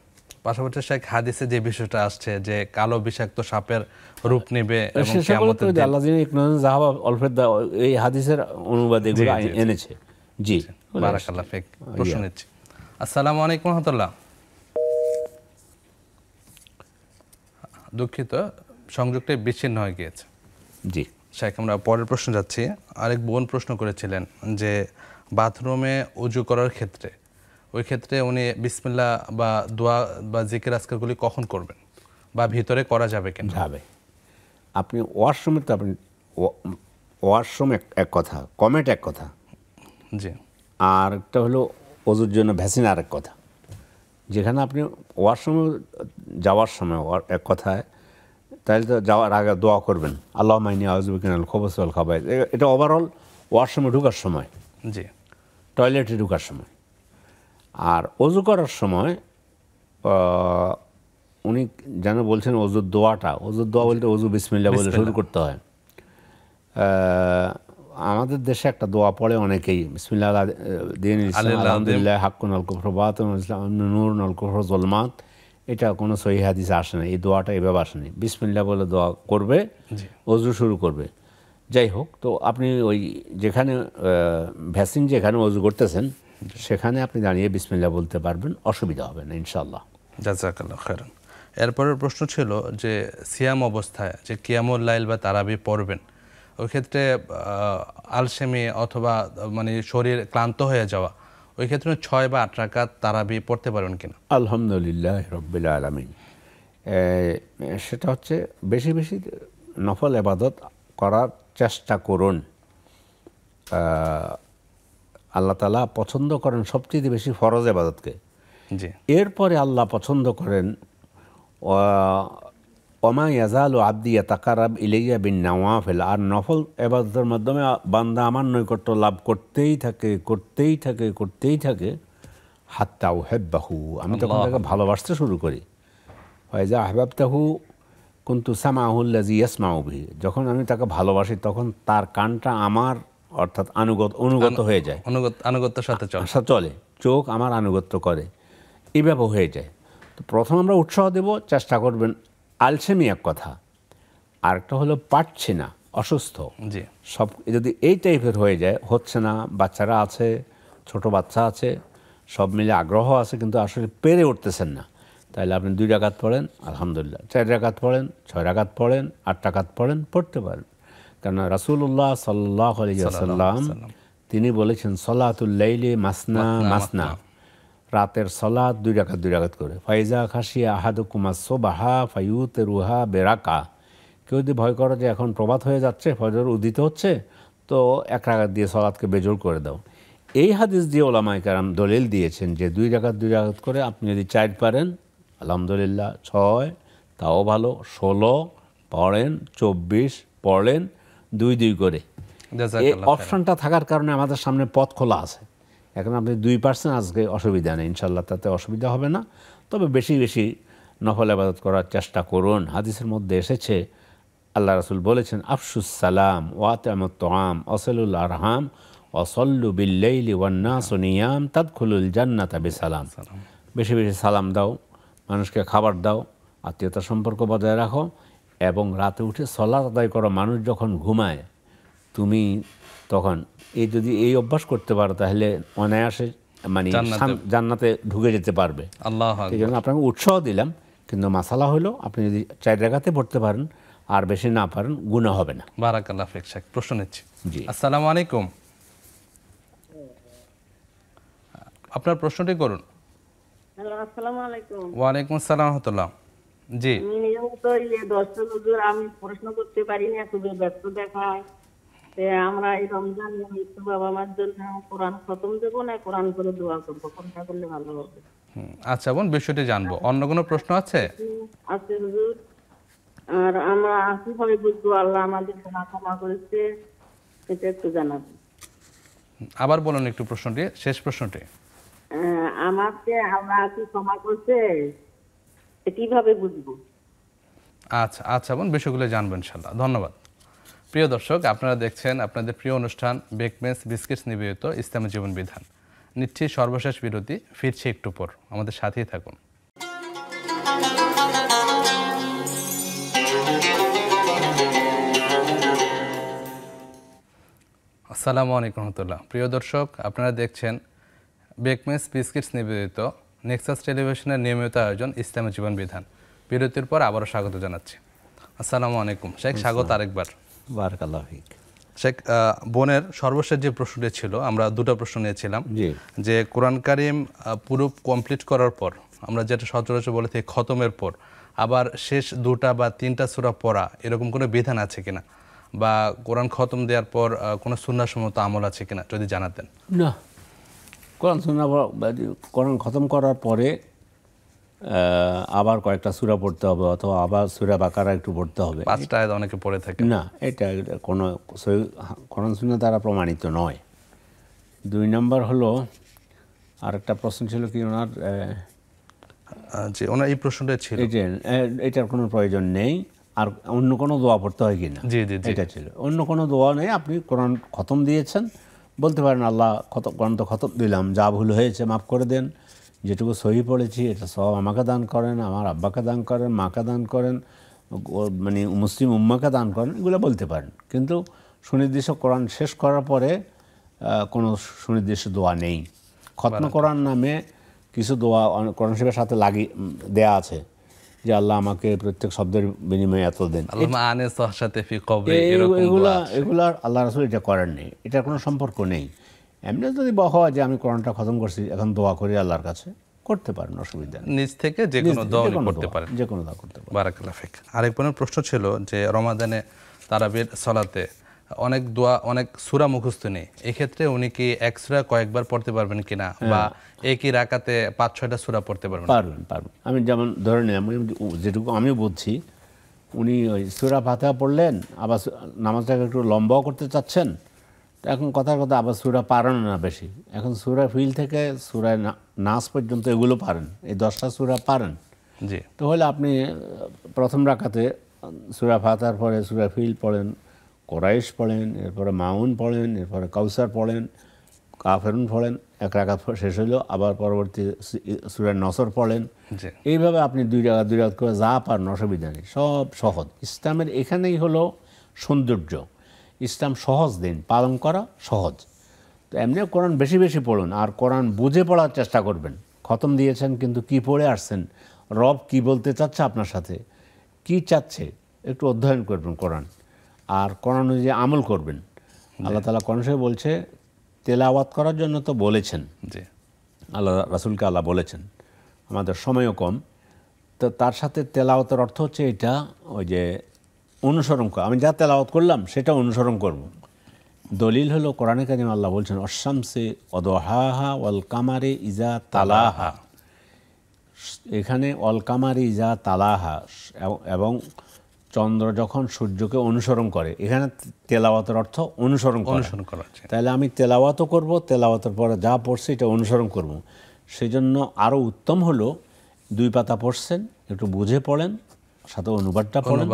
পাশাপাশি শেখ হাদিসে যে বিষয়টা আসছে যে কালো বিষাক্ত সাপের রূপ নেবে এবং আল্লাযীনা ইয়াকনিজুনা যাহাবা ওয়াল ফিদ্দা, এই হাদিসের অনুবাদ এগুলো এনেছে। জি, বারাকাল্লাহ ফিক। প্রশ্ন নিচ্ছি। আসসালামু আলাইকুম রহমতুল্লাহ। দুঃখিত, সংযোগটা বিচ্ছিন্ন হয়ে গিয়েছে। জি শেখ, আমরা পরের প্রশ্ন যাচ্ছি। আরেক বোন প্রশ্ন করেছিলেন যে বাথরুমে উজু করার ক্ষেত্রে, ওই ক্ষেত্রে উনি বিসমিল্লাহ বা দোয়া বা জিকির আজকারগুলি কখন করবেন, বা ভিতরে করা যাবে কিনা? যাবে। আপনি ওয়াশরুমে, তো আপনি ওয়াশরুম এক কথা, কমেট এক কথা, জি, আর একটা হলো ওজুর জন্য ভ্যাসিন আর এক কথা। যেখানে আপনি ওয়াশরুমে যাওয়ার সময় এক কথায়, তাহলে তো যাওয়ার আগে দোয়া করবেন, আল্লাহুম্মা ইন্নী আউযু বিকা মিনাল খুবুসি ওয়াল খাবায়েথ। এটা ওভারঅল ওয়াশরুমে ঢোকার সময়, জি, টয়লেটে ঢোকার সময়। আর অজু করার সময় উনি যেন বলছেন অজুর দোয়াটা, অজুর দোয়া বলতে অজু বিসমিল্লাহ বলে শুরু করতে হয়। আমাদের দেশে একটা দোয়া পড়ে অনেকেই, বিসমিল্লাহ দীনুল ইসলাম আলহামদুলিল্লাহ হাক্কুন আল কুফরু বাতিলুল ইসলাম নূরুন আল কুফরু যুলমাত। এটা কোনো সহিহ হাদিসে আসে না, এই দোয়াটা এভাবে আসেনি। বিসমিল্লাহ বলে দোয়া করবে, অজু শুরু করবে। যাই হোক, তো আপনি ওই যেখানে ভ্যাসিন যেখানে অজু করতেছেন সেখানে আপনি দাঁড়িয়ে বিসমিল্লাহ বলতে পারবেন, অসুবিধা হবে না ইনশাআল্লাহ। জাযাকাল্লাহু খাইরান। এরপরের প্রশ্ন ছিল যে সিয়াম অবস্থায় যে কিয়ামুল লাইল বা তারাবি পড়বেন, ওই ক্ষেত্রে আলসেমি অথবা মানে শরীর ক্লান্ত হয়ে যাওয়া, ওই ক্ষেত্রে 6 বা 8 রাকাত তারাবি পড়তে পারবেন কিনা? আলহামদুলিল্লাহ রাব্বিল আলামিন। সেটা হচ্ছে বেশি বেশি নফল ইবাদত করার চেষ্টা করুন। আল্লাহ তাআলা পছন্দ করেন সবচেয়ে বেশি ফরজ ইবাদতকে। জি, এরপরে আল্লাহ পছন্দ করেন ওমা ইয়াজালু আব্দি ইয়াতাকারাব ইলাইয়া বিন নওয়াফিল, আর নফল ইবাদতের মাধ্যমে বান্দা আমার নৈকট্য লাভ করতেই থাকে হাত্তা উহিব্বাহু, আমি তখন তাকে ভালোবাসতে শুরু করি। ফাইজা আহবাবতাহু কুনতু সামাহু আল্লাযী ইয়াসমাউ বিহি, যখন আমি তাকে ভালোবাসি তখন তার কানটা আমার অর্থাৎ অনুগত হয়ে যায়, আনুগত্যের সাথে চলে, চোখ আমার আনুগত্য করে, এইভাবে হয়ে যায়। তো প্রথম আমরা উৎসাহ দেব, চেষ্টা করবেন, আলসেমি এক কথা, আরেকটা হলো পারছি না, অসুস্থ, জি সব যদি এই টাইপের হয়ে যায়, হচ্ছে না, বাচ্চারা আছে, ছোট বাচ্চা আছে, সব মিলে আগ্রহ আছে কিন্তু আসলে পেরে উঠতেছেন না, তাহলে আপনি 2 রাকাত পড়েন আলহামদুলিল্লাহ, 4 রাকাত পড়েন, 6 রাকাত পড়েন, 8 রাকাত পড়েন, পড়তে পারেন। কারণ রাসূলুল্লাহ সাল্লাল্লাহু আলাইহি ওয়াসাল্লাম তিনি বলেছেন সলাতুল লাইলি মাসনা মাসনা, রাতের সলাত 2 রাকাত করে। ফাইজা খাশিয়া আহাদুকুমাস সুবহা ফায়ুতিরুহা বিরাকা, কেউ যদি ভয় করে যে এখন প্রভাত হয়ে যাচ্ছে, ফজর উদিত হচ্ছে, তো 1 রাকাত দিয়ে সলাতকে বেজোড় করে দাও। এই হাদিস দিয়ে ওলামায়ে কেরাম দলিল দিয়েছেন যে 2 রাকাত করে আপনি যদি 4 পারেন আলহামদুলিল্লাহ, 6 তাও ভালো, 16 পড়েন, 24 পড়েন, 2 করে। এই অপশনটা থাকার কারণে আমাদের সামনে পথ খোলা আছে। এখন আপনি 2% আজকে অসুবিধা নেই, ইনশাল্লাহ তাতে অসুবিধা হবে না। তবে বেশি বেশি নফল ইবাদত করার চেষ্টা করুন। হাদিসের মধ্যে এসেছে আল্লাহ রাসূল বলেছেন আফশুস সালাম ওয়াতিমুত তুআম ওয়াসিলুল আরহাম ওয়াসাল্লু বিল-লাইলি ওয়ান-নাসু নিয়াম তাদখুলুল জান্নাতা বিসালাম। বেশি বেশি সালাম দাও, মানুষকে খাবার দাও, আত্মীয়তা সম্পর্ক বজায় রাখো, এবং রাতে উঠে সালাত আদায় করো। মানুষ যখন ঘুমায় তুমি তখন যদি এই অভ্যাস করতে পারো তাহলে অনায়াসে মানে জান্নাতে ঢুকে যেতে পারবে। এই জন্য আপনাকে উৎসাহ দিলাম, কিন্তু মাসালা হলো আপনি যদি 4 রাকাতে পড়তে পারেন আর বেশি না পারেন গুনাহ হবে না। বারাকাল্লাহ ফিক। শেখ প্রশ্ন নিচ্ছি। জি, আসসালামু আলাইকুম, আপনার প্রশ্নটি করুন। হ্যালো, আসসালামু আলাইকুম। ওয়ালাইকুম আসসালাম ওয়া রাহমাতুল্লাহ। জি, আমি নিয়মিত দর্শক হুজুর, আমি প্রশ্ন করতে পারি না, খুবই ব্যস্ত দেখায়। আমরা এই রমজান নিয়মিত বাবা মার জন্য কোরআন খতম দেবো না কোরআন করে দোয়া করবো, কোনটা করলে ভালো হবে? আচ্ছা বোন, বিষয়টি জানবো। অন্য কোনো প্রশ্ন আছে? আছে হুজুর। আর আমরা কিভাবে বুঝবো আল্লাহ আমাদের গুনাহ ক্ষমা করেছে, এটা একটু জানাবো। আবার বলুন একটু প্রশ্নটি, শেষ প্রশ্নটি। আমাকে আল্লাহ কি ক্ষমা করছে কিভাবে বুঝবো? আচ্ছা আচ্ছা বোন, বিষয়গুলো জানবো ইনশাল্লাহ। ধন্যবাদ। প্রিয় দর্শক, আপনারা দেখছেন আপনাদের প্রিয় অনুষ্ঠান বেকমেস বিস্কিটস নিবেদিত ইসলামী জীবন বিধান। নিচ্ছি সর্বশেষ বিরতি, ফিরছি একটু পর, আমাদের সাথেই থাকুন। আসসালামু আলাইকুম রহমতুল্লাহ। প্রিয় দর্শক, আপনারা দেখছেন বেকমেস বিস্কিটস নিবেদিত নেক্সাস টেলিভিশনের নিয়মিত আয়োজন ইসলামী জীবন বিধান। বিরতির পর আবারও স্বাগত জানাচ্ছি। আসসালামু আলাইকুম শেখ, স্বাগত আরেকবার। বারাকাল্লাহ ফিক। শেখ, বোনের সর্বশেষ যে প্রশ্নটি ছিল, আমরা 2টা প্রশ্ন নিয়েছিলাম, যে কোরআন কারিম পুরো কমপ্লিট করার পর, আমরা যেটা সচরাচর বলে থাকি খতমের পর আবার শেষ 2টা বা 3টা সূরা পড়া, এরকম কোনো বিধান আছে কিনা, বা কোরআন খতম দেওয়ার পর কোনো সুন্নাহসম্মত আমল আছে কিনা যদি জানাতেন। না, কোরআন খতম করার পরে আবার কয়েকটা সূরা পড়তে হবে, অথবা আবার সূরা বাকারা একটু পড়তে হবে। 5টা আয়াত অনেকে পড়ে থাকে। না, এটা কোনো কোরআন সুন্নাহ দ্বারা প্রমাণিত নয়। 2 নম্বর হলো, আরেকটা প্রশ্ন ছিল কি ওনার? জি, ওনার এই প্রশ্নটাই ছিল। এটার কোনো প্রয়োজন নেই। আর অন্য কোনো দোয়া পড়তে হয় কিনা, জি জি, এটা ছিল। অন্য কোনো দোয়া নেই, আপনি কোরআন খতম দিয়েছেন, বলতে পারেন আল্লাহ কোরআন তো খতম দিলাম, যা ভুল হয়েছে মাফ করে দেন, যেটুকু সহি পড়েছি এটা সব আমাকে দান করেন, আমার আব্বাকে দান করেন, মাকে দান করেন, মানে মুসলিম উম্মাকে দান করেন, এগুলো বলতে পারেন। কিন্তু সুনির্দিষ্ট কোরআন শেষ করার পরে কোনো সুনির্দিষ্ট দোয়া নেই। খতম কোরআন নামে কিছু দোয়া কোরআন শরীফের সাথে দেয়া আছে, যে আল্লাহ আমাকে প্রত্যেক শব্দের বিনিময়ে এত দেন, এগুলা আল্লাহ রাসূল এটা করেন নেই, এটার কোনো সম্পর্ক নেই। এমনি যদি হয় যে আমি কোরআনটা খতম করছি, এখন দোয়া করি আল্লাহর কাছে, করতে পারেন, অসুবিধা নেই। নিজ থেকে যে কোনো দোয়া করতে পারেন, যে কোনো দোয়া করতে পারেন। বারাকাল্লাহ ফিক। আরেক বোনের প্রশ্ন ছিল যে রমাদানে তারাবির সালাতে অনেক দোয়া অনেক সূরা মুখস্থ নেই, এক্ষেত্রে উনি কি এক সূরা কয়েকবার পড়তে পারবেন কিনা, বা একই রাকাতে 5-6টা সূরা পড়তে পারবেন? পারবেন। আমি যেমন ধরে নিলাম, যেটুকু আমি বুঝছি, উনি ওই সূরা ফাতিহা পড়লেন, আবার নামাজটাকে একটু লম্বাও করতে চাচ্ছেন, তো এখন কথার কথা আবার সূরা পারেন না বেশি, এখন সূরা ফিল থেকে সূরা নাস পর্যন্ত এগুলো পারেন, এই 10টা সূরা পারেন। জি, তো হলে আপনি প্রথম রাকাতে সূরা ফাতিহার পরে সূরা ফিল পড়েন, কোরাইশ পড়েন, এরপরে মাউন পড়েন, এরপরে কাউসার পড়েন, কাফেরুন পড়েন, এক রাকাত শেষ হলো, আবার পরবর্তী সূরা নসর পড়েন। জি, এইভাবে আপনি দুই রাকাত করে যা পারেন, অসুবিধা নেই, সব সহজ। ইসলামের এখানেই হলো সৌন্দর্য, ইসলাম সহজ দিন, পালন করা সহজ। তো এমনি কোরআন বেশি বেশি পড়ুন, আর কোরআন বুঝে পড়ার চেষ্টা করবেন। খতম দিয়েছেন কিন্তু কি পড়ে আসছেন, রব কি বলতে চাচ্ছে আপনার সাথে, কি চাচ্ছে, একটু অধ্যয়ন করবেন কোরআন, আর কোরআন অনুযায়ী আমল করবেন। আল্লাহ তাআলা কোরআন শরীফে বলছে তেলাওয়াত করার জন্য তো বলেছেন, জি, আল্লাহ রাসূলকে আল্লাহ বলেছেন, আমাদের সময়ও কম, তো তার সাথে তেলাওয়াতের অর্থ হচ্ছে এটা ওই যে অনুসরণ করা, আমি যা তেলাওয়াত করলাম সেটা অনুসরণ করব। দলিল হলো কোরআনে কারিমে আল্লাহ বলছেন অশামসে অদহাহা ওয়াল কামারে ইজা তালাহা, এখানে অল কামারে ইজা তালাহা এবং চন্দ্র যখন সূর্যকে অনুসরণ করে, এখানে তেলাওয়াতের অর্থ অনুসরণ করা। তাহলে আমি তেলাওয়াতও করব, তেলাওয়াতের পরে যা পড়ছি এটা অনুসরণ করব। সেই জন্য আরও উত্তম হলো 2 পাতা পড়ছেন, একটু বুঝে পড়েন, সাথে অনুবাদটা পড়েন,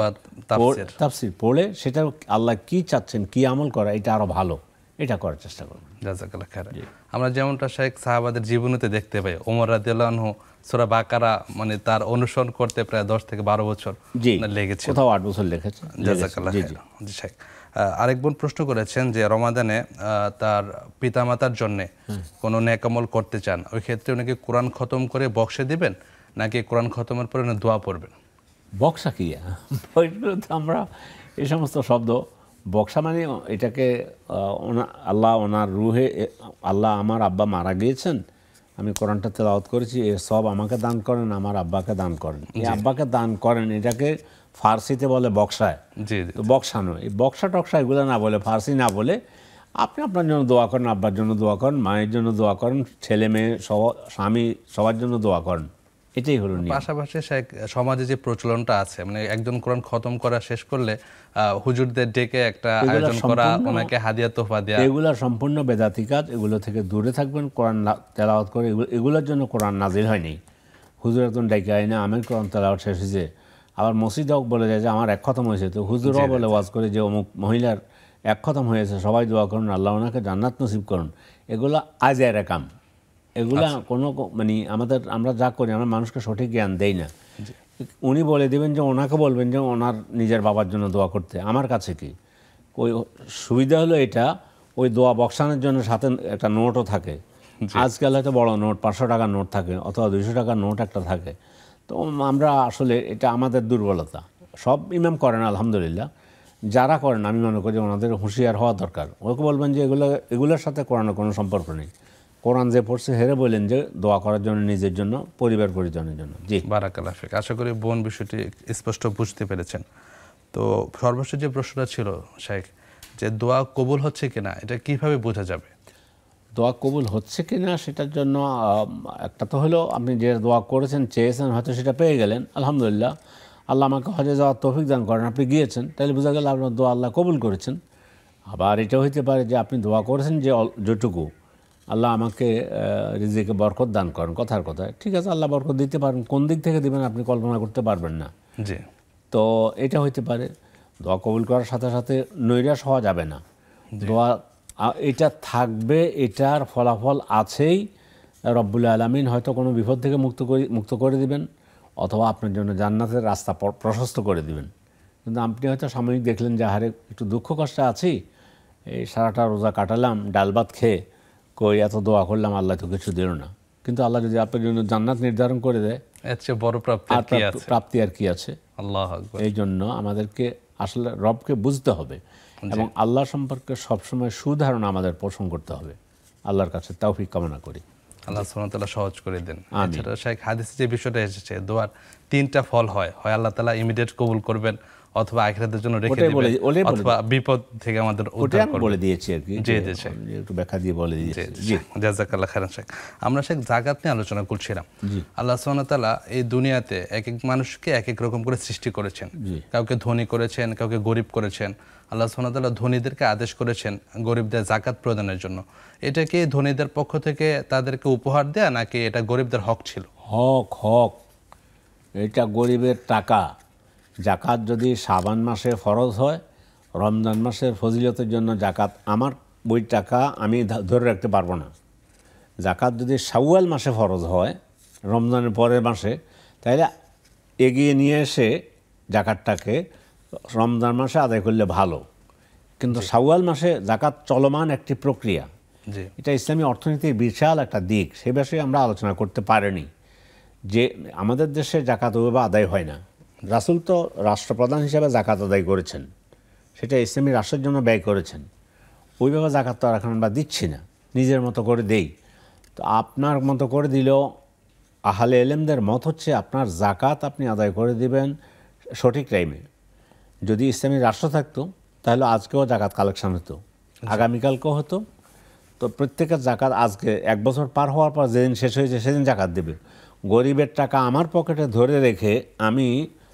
তাফসীর পড়ে সেটা আল্লাহ কি চাচ্ছেন, কি আমল করা, এটা আরও ভালো, এটা করার চেষ্টা করবেন। জাযাকাল্লাহ খাইর। আমরা যেমনটা শেখ সাহাবাদের জীবনীতে দেখতে পাই, ওমর রাদিয়াল্লাহু আনহু সূরা বাকারা মানে তার অনুসরণ করতে প্রায় 10 থেকে 12 বছর লেগেছে, কোথাও 8 বছর লেগেছে। জাযাকাল্লাহ খাইর। জি শেখ, আরেক বোন প্রশ্ন করেছেন যে রমাদানে তার পিতামাতার জন্য কোনো নেক আমল করতে চান, ওই ক্ষেত্রে উনাকে কোরআন খতম করে বক্সে দিবেন, নাকি কোরআন খতমের পরে উনি দোয়া পড়বেন? বক্সা কি, আমরা এই সমস্ত শব্দ, বক্সা মানে এটাকে আল্লাহ ওনার রুহে, আল্লাহ আমার আব্বা মারা গিয়েছেন, আমি কোরআনটা তেলাওয়াত করেছি, এর সব আমাকে দান করেন, আমার আব্বাকে দান করেন, এই আব্বাকে দান করেন, এটাকে ফার্সিতে বলে বক্সায়। জি, তো বক্সানো, এই বক্সা টক্সা এগুলো না বলে, ফার্সি না বলে আপনি আপনার জন্য দোয়া করেন, আব্বার জন্য দোয়া করেন, মায়ের জন্য দোয়া করেন, ছেলে মেয়ে স্বামী সবার জন্য দোয়া করেন, এটাই হলো নিয়ম। পাশাপাশি শেখ সমাজে যে প্রচলনটা আছে, মানে একজন কোরআন খতম করা শেষ করলে হুজুরদের ডেকে একটা আয়োজন করা, ওনাকে হাদিয়া তোহফা দেয়া, এগুলো সম্পূর্ণ বেদাতি কাজ, এগুলো থেকে দূরে থাকবেন। কোরআন তেলাওয়াত করে এগুলোর জন্য কোরআন নাজিল হয়নি। হুজুর একজন ডেকে আয় না, আমি কোরআন তেলাওয়াত শেষ হয়েছে, আবার মসজিদ হক বলে যায় যে আমার 1 খতম হয়েছে, তো হুজুরও বলে ওয়াজ করে যে অমুক মহিলার 1 খতম হয়েছে, সবাই দোয়া করুন, আল্লাহ ওনাকে জান্নাত নসিব করুন। এগুলো আজায়ের কাম, এগুলা কোনো মানে আমরা যা করি, আমরা মানুষকে সঠিক জ্ঞান দেই না। উনি বলে দেবেন যে ওনাকে বলবেন যে ওনার নিজের বাবার জন্য দোয়া করতে, আমার কাছে কি ওই সুবিধা হলো এটা, ওই দোয়া বক্সানোর জন্য সাথে একটা নোটও থাকে। আজকাল হয়তো বড় নোট 500 টাকার নোট থাকে, অথবা 200 টাকার নোট একটা থাকে। তো আমরা আসলে এটা আমাদের দুর্বলতা। সব ইমাম করেন আলহামদুলিল্লাহ, যারা করেন আমি মনে করি ওনাদের হুঁশিয়ার হওয়া দরকার। ওকে বলবেন যে এগুলোর সাথে কোরআনের কোনো সম্পর্ক নেই, কোরআন যে পড়ছে হেরে বললেন যে দোয়া করার জন্য, নিজের জন্য, পরিবার পরিজনের জন্য। জি, বারাকাল্লাহ ফিক। আশা করি বোন বিষয়টি স্পষ্ট বুঝতে পেরেছেন। তো সর্বশেষ যে প্রশ্নটা ছিল শেখ, যে দোয়া কবুল হচ্ছে কিনা এটা কিভাবে বোঝা যাবে? দোয়া কবুল হচ্ছে কিনা সেটার জন্য একটা তো হলো আপনি যে দোয়া করেছেন, চেয়েছেন, হয়তো সেটা পেয়ে গেলেন, আলহামদুলিল্লাহ, আল্লাহ আমাকে হজে যাওয়ার তৌফিক দান করেন, আপনি গিয়েছেন, তাহলে বোঝা গেল আপনার দোয়া আল্লাহ কবুল করেছেন। আবার এটাও হইতে পারে যে আপনি দোয়া করেছেন যে যেটুকু, আল্লাহ আমাকে রিজিকে বরকত দান করেন, কথার কথায় ঠিক আছে, আল্লাহ বরকত দিতে পারেন, কোন দিক থেকে দেবেন আপনি কল্পনা করতে পারবেন না। জি, তো এটা হইতে পারে। দোয়া কবুল করার সাথে সাথে নৈরাশ হওয়া যাবে না, দোয়া এটা থাকবে, এটার ফলাফল আছেই। রব্বুল আলামিন হয়তো কোনো বিপদ থেকে মুক্ত করে দিবেন, অথবা আপনার জন্য জান্নাতের রাস্তা প্রশস্ত করে দিবেন। কিন্তু আপনি হয়তো সাময়িক দেখলেন যে হারে একটু দুঃখ কষ্টে আছি, এই সারাটা রোজা কাটালাম ডাল ভাত খেয়ে, কই এত দোয়া করলাম, আল্লাহ তো কিছু দিল না। কিন্তু আল্লাহ যদি আপনার জন্য জান্নাত নির্ধারণ করে দেয়, এর চেয়ে বড় প্রাপ্তি আর কি আছে? আল্লাহু আকবার। এই জন্য আমাদেরকে আসলে রবকে বুঝতে হবে এবং আল্লাহ সম্পর্কে সবসময় সুধারণা আমাদের পোষণ করতে হবে। আল্লাহর কাছে তৌফিক কামনা করি, আল্লাহ সুবহানাহু ওয়া তাআলা সহজ করে দেন। এছাড়া শেখ হাদিসে যে বিষয়টা এসেছে, দোয়ার 3টা ফল হয়, হয় আল্লাহ তাআলা ইমিডিয়েট কবুল করবেন, অথবা আখিরাতের জন্য রেখে ওটাই দিবেন বলে অথবা বিপদ থেকে আমাদের ওটা উদ্ধার আমি করবেন। বলে দিয়েছি আর কি, জি, যে জি, জি। আমি একটু ব্যাখ্যা দিয়ে বলে দিয়েছি। জি, জাযাকাল্লাহ খাইরান শেখ। আমরা শেখ যাকাত নিয়ে আলোচনা করছিলাম। আল্লাহ সুবহানাহু ওয়া তাআলা এই দুনিয়াতে এক এক মানুষকে এক এক রকম করে সৃষ্টি করেছেন। কাউকে ধনী করেছেন, কাউকে গরিব করেছেন। আল্লাহ সুবহানাহু ওয়া তাআলা ধনীদেরকে আদেশ করেছেন গরিবদের যাকাত প্রদানের জন্য। এটা কি ধনীদের পক্ষ থেকে তাদেরকে উপহার দেয়া, নাকি এটা গরিবদের হক ছিল? হক, এটা গরিবের টাকা। জাকাত যদি শাবান মাসে ফরজ হয়, রমজান মাসের ফজিলতের জন্য জাকাত, আমার ওই টাকা আমি ধরে রাখতে পারবো না। জাকাত যদি শাওয়াল মাসে ফরজ হয়, রমজানের পরের মাসে, তাহলে এগিয়ে নিয়ে এসে জাকাতটাকে রমজান মাসে আদায় করলে ভালো। কিন্তু শাওয়াল মাসে জাকাত চলমান একটি প্রক্রিয়া, জি, এটা ইসলামী অর্থনীতির বিশাল একটা দিক। সে বিষয়ে আমরা আলোচনা করতে পারিনি যে আমাদের দেশে জাকাত ওইভাবে আদায় হয় না। রাসূল তো রাষ্ট্রপ্রধান হিসেবে জাকাত আদায় করেছেন, সেটা ইসলামী রাষ্ট্রের জন্য ব্যয় করেছেন। ওইভাবে জাকাত তো আর এখন আমরা দিচ্ছি না, নিজের মতো করে দেই। তো আপনার মতো করে দিলেও আহলে এলেমদের মত হচ্ছে আপনার জাকাত আপনি আদায় করে দিবেন সঠিক টাইমে। যদি ইসলামী রাষ্ট্র থাকতো তাহলে আজকেও জাকাত কালেকশন হতো, আগামীকালকেও হতো। তো প্রত্যেকের জাকাত আজকে 1 বছর পার হওয়ার পর যেদিন শেষ হয়েছে সেদিন জাকাত দেবে। গরিবের টাকা আমার পকেটে ধরে রেখে আমি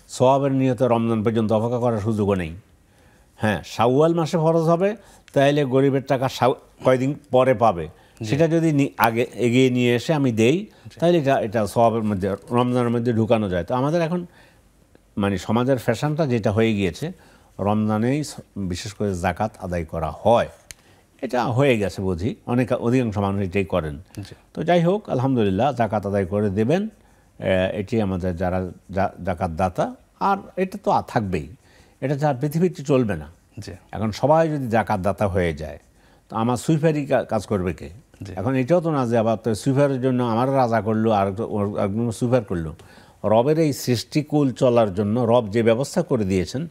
সওয়াবের নিয়তে রমজান পর্যন্ত অপেক্ষা করার সুযোগও নেই। হ্যাঁ, শাওয়াল মাসে ফরজ হবে, তাইলে গরিবের টাকা কয়দিন পরে পাবে। সেটা যদি আগে এগিয়ে নিয়ে এসে আমি দেই, তাহলে এটা সওয়াবের মধ্যে, রমজানের মধ্যে ঢুকানো যায়। তো আমাদের এখন মানে সমাজের ফ্যাশনটা যেটা হয়ে গিয়েছে, রমজানেই বিশেষ করে জাকাত আদায় করা হয়। এটা হয়ে গেছে বুঝি, অধিকাংশ মানুষ এটাই করেন। তো যাই হোক, আলহামদুলিল্লাহ, জাকাত আদায় করে দেবেন। এটি আমাদের যারা জাকাত দাতা, আর এটা তো থাকবেই, এটা যা পৃথিবীতে চলবে না। এখন সবাই যদি জাকাত দাতা হয়ে যায়, তো আমার সুইফারই কাজ করবে কে? এখন এটাও তো না যে আবার তো সুইফারের জন্য আমার রাজা করলো আর একজন সুইফার করলো। রবের এই সৃষ্টিকুল চলার জন্য রব যে ব্যবস্থা করে দিয়েছেন,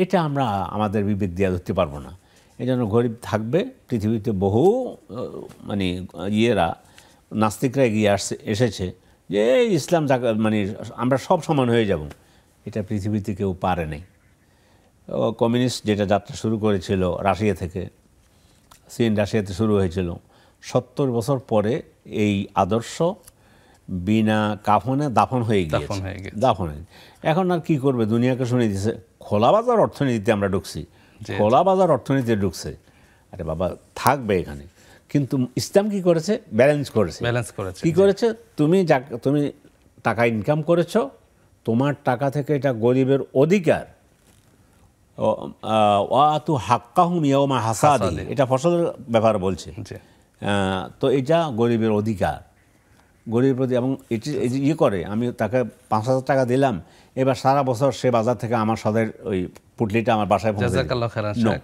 এটা আমরা আমাদের বিবেক দিয়ে ধরতে পারবো না। এই জন্য গরিব থাকবে। পৃথিবীতে বহু মানে নাস্তিকরা এগিয়ে এসেছে যে ইসলাম মানে আমরা সব সমান হয়ে যাব। এটা পৃথিবীতে কেউ পারে নাই। কমিউনিস্ট যেটা যাত্রা শুরু করেছিল রাশিয়া থেকে, চীন রাশিয়াতে শুরু হয়েছিল, 70 বছর পরে এই আদর্শ বিনা কাফনে দাফন হয়ে গিয়েছে। এখন আর কি করবে? দুনিয়াকে শুনে দিয়েছে খোলা বাজার অর্থনীতিতে আমরা ঢুকছি, খোলা বাজার অর্থনীতিতে ঢুকছে। আরে বাবা, থাকবে এখানে। কিন্তু ইসলাম কি করেছে? ব্যালেন্স করেছে। কি করেছে? তুমি টাকা ইনকাম করেছো, তোমার টাকা থেকে এটা গরিবের অধিকার। ওয়াতু হাক্কাহুম ইয়াওমা হাসাদি, এটা ফসলের ব্যাপার বলছে। তো এটা গরিবের অধিকার, গরিবের প্রতি। এবং এটি করে, আমি তাকে 5,000 টাকা দিলাম, এবার সারা বছর সে বাজার থেকে আমার সদের ওই পুটলিটা আমার বাসায় পৌঁছে দেবে।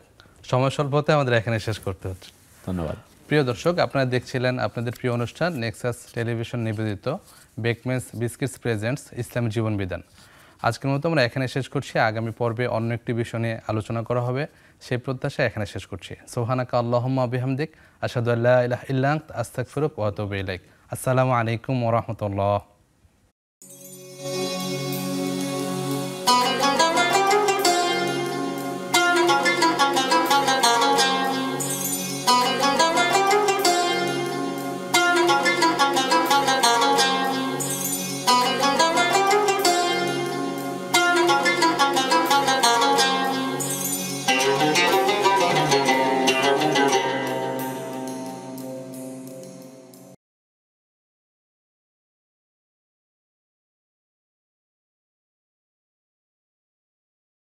সময় স্বল্পতে আমাদের এখানে শেষ করতে হচ্ছে। ধন্যবাদ। প্রিয় দর্শক, আপনারা দেখছিলেন আপনাদের প্রিয় অনুষ্ঠান নেক্সাস টেলিভিশন নিবেদিত বেকমেন্স বিস্কিটস প্রেজেন্টস ইসলামী জীবন বিধান। আজকের মতো আমরা এখানে শেষ করছি। আগামী পর্বে অন্য একটি বিষয় নিয়ে আলোচনা করা হবে, সেই প্রত্যাশা এখানে শেষ করছি। সুবহানাকা আল্লাহুম্মা বিহামদিক আশহাদু আল্লা ইলাহা ইল্লা আনতা আস্তাগফিরুকা ওয়া আতুবু ইলাইক। আসসালামু আলাইকুম ওয়া রাহমাতুল্লাহ।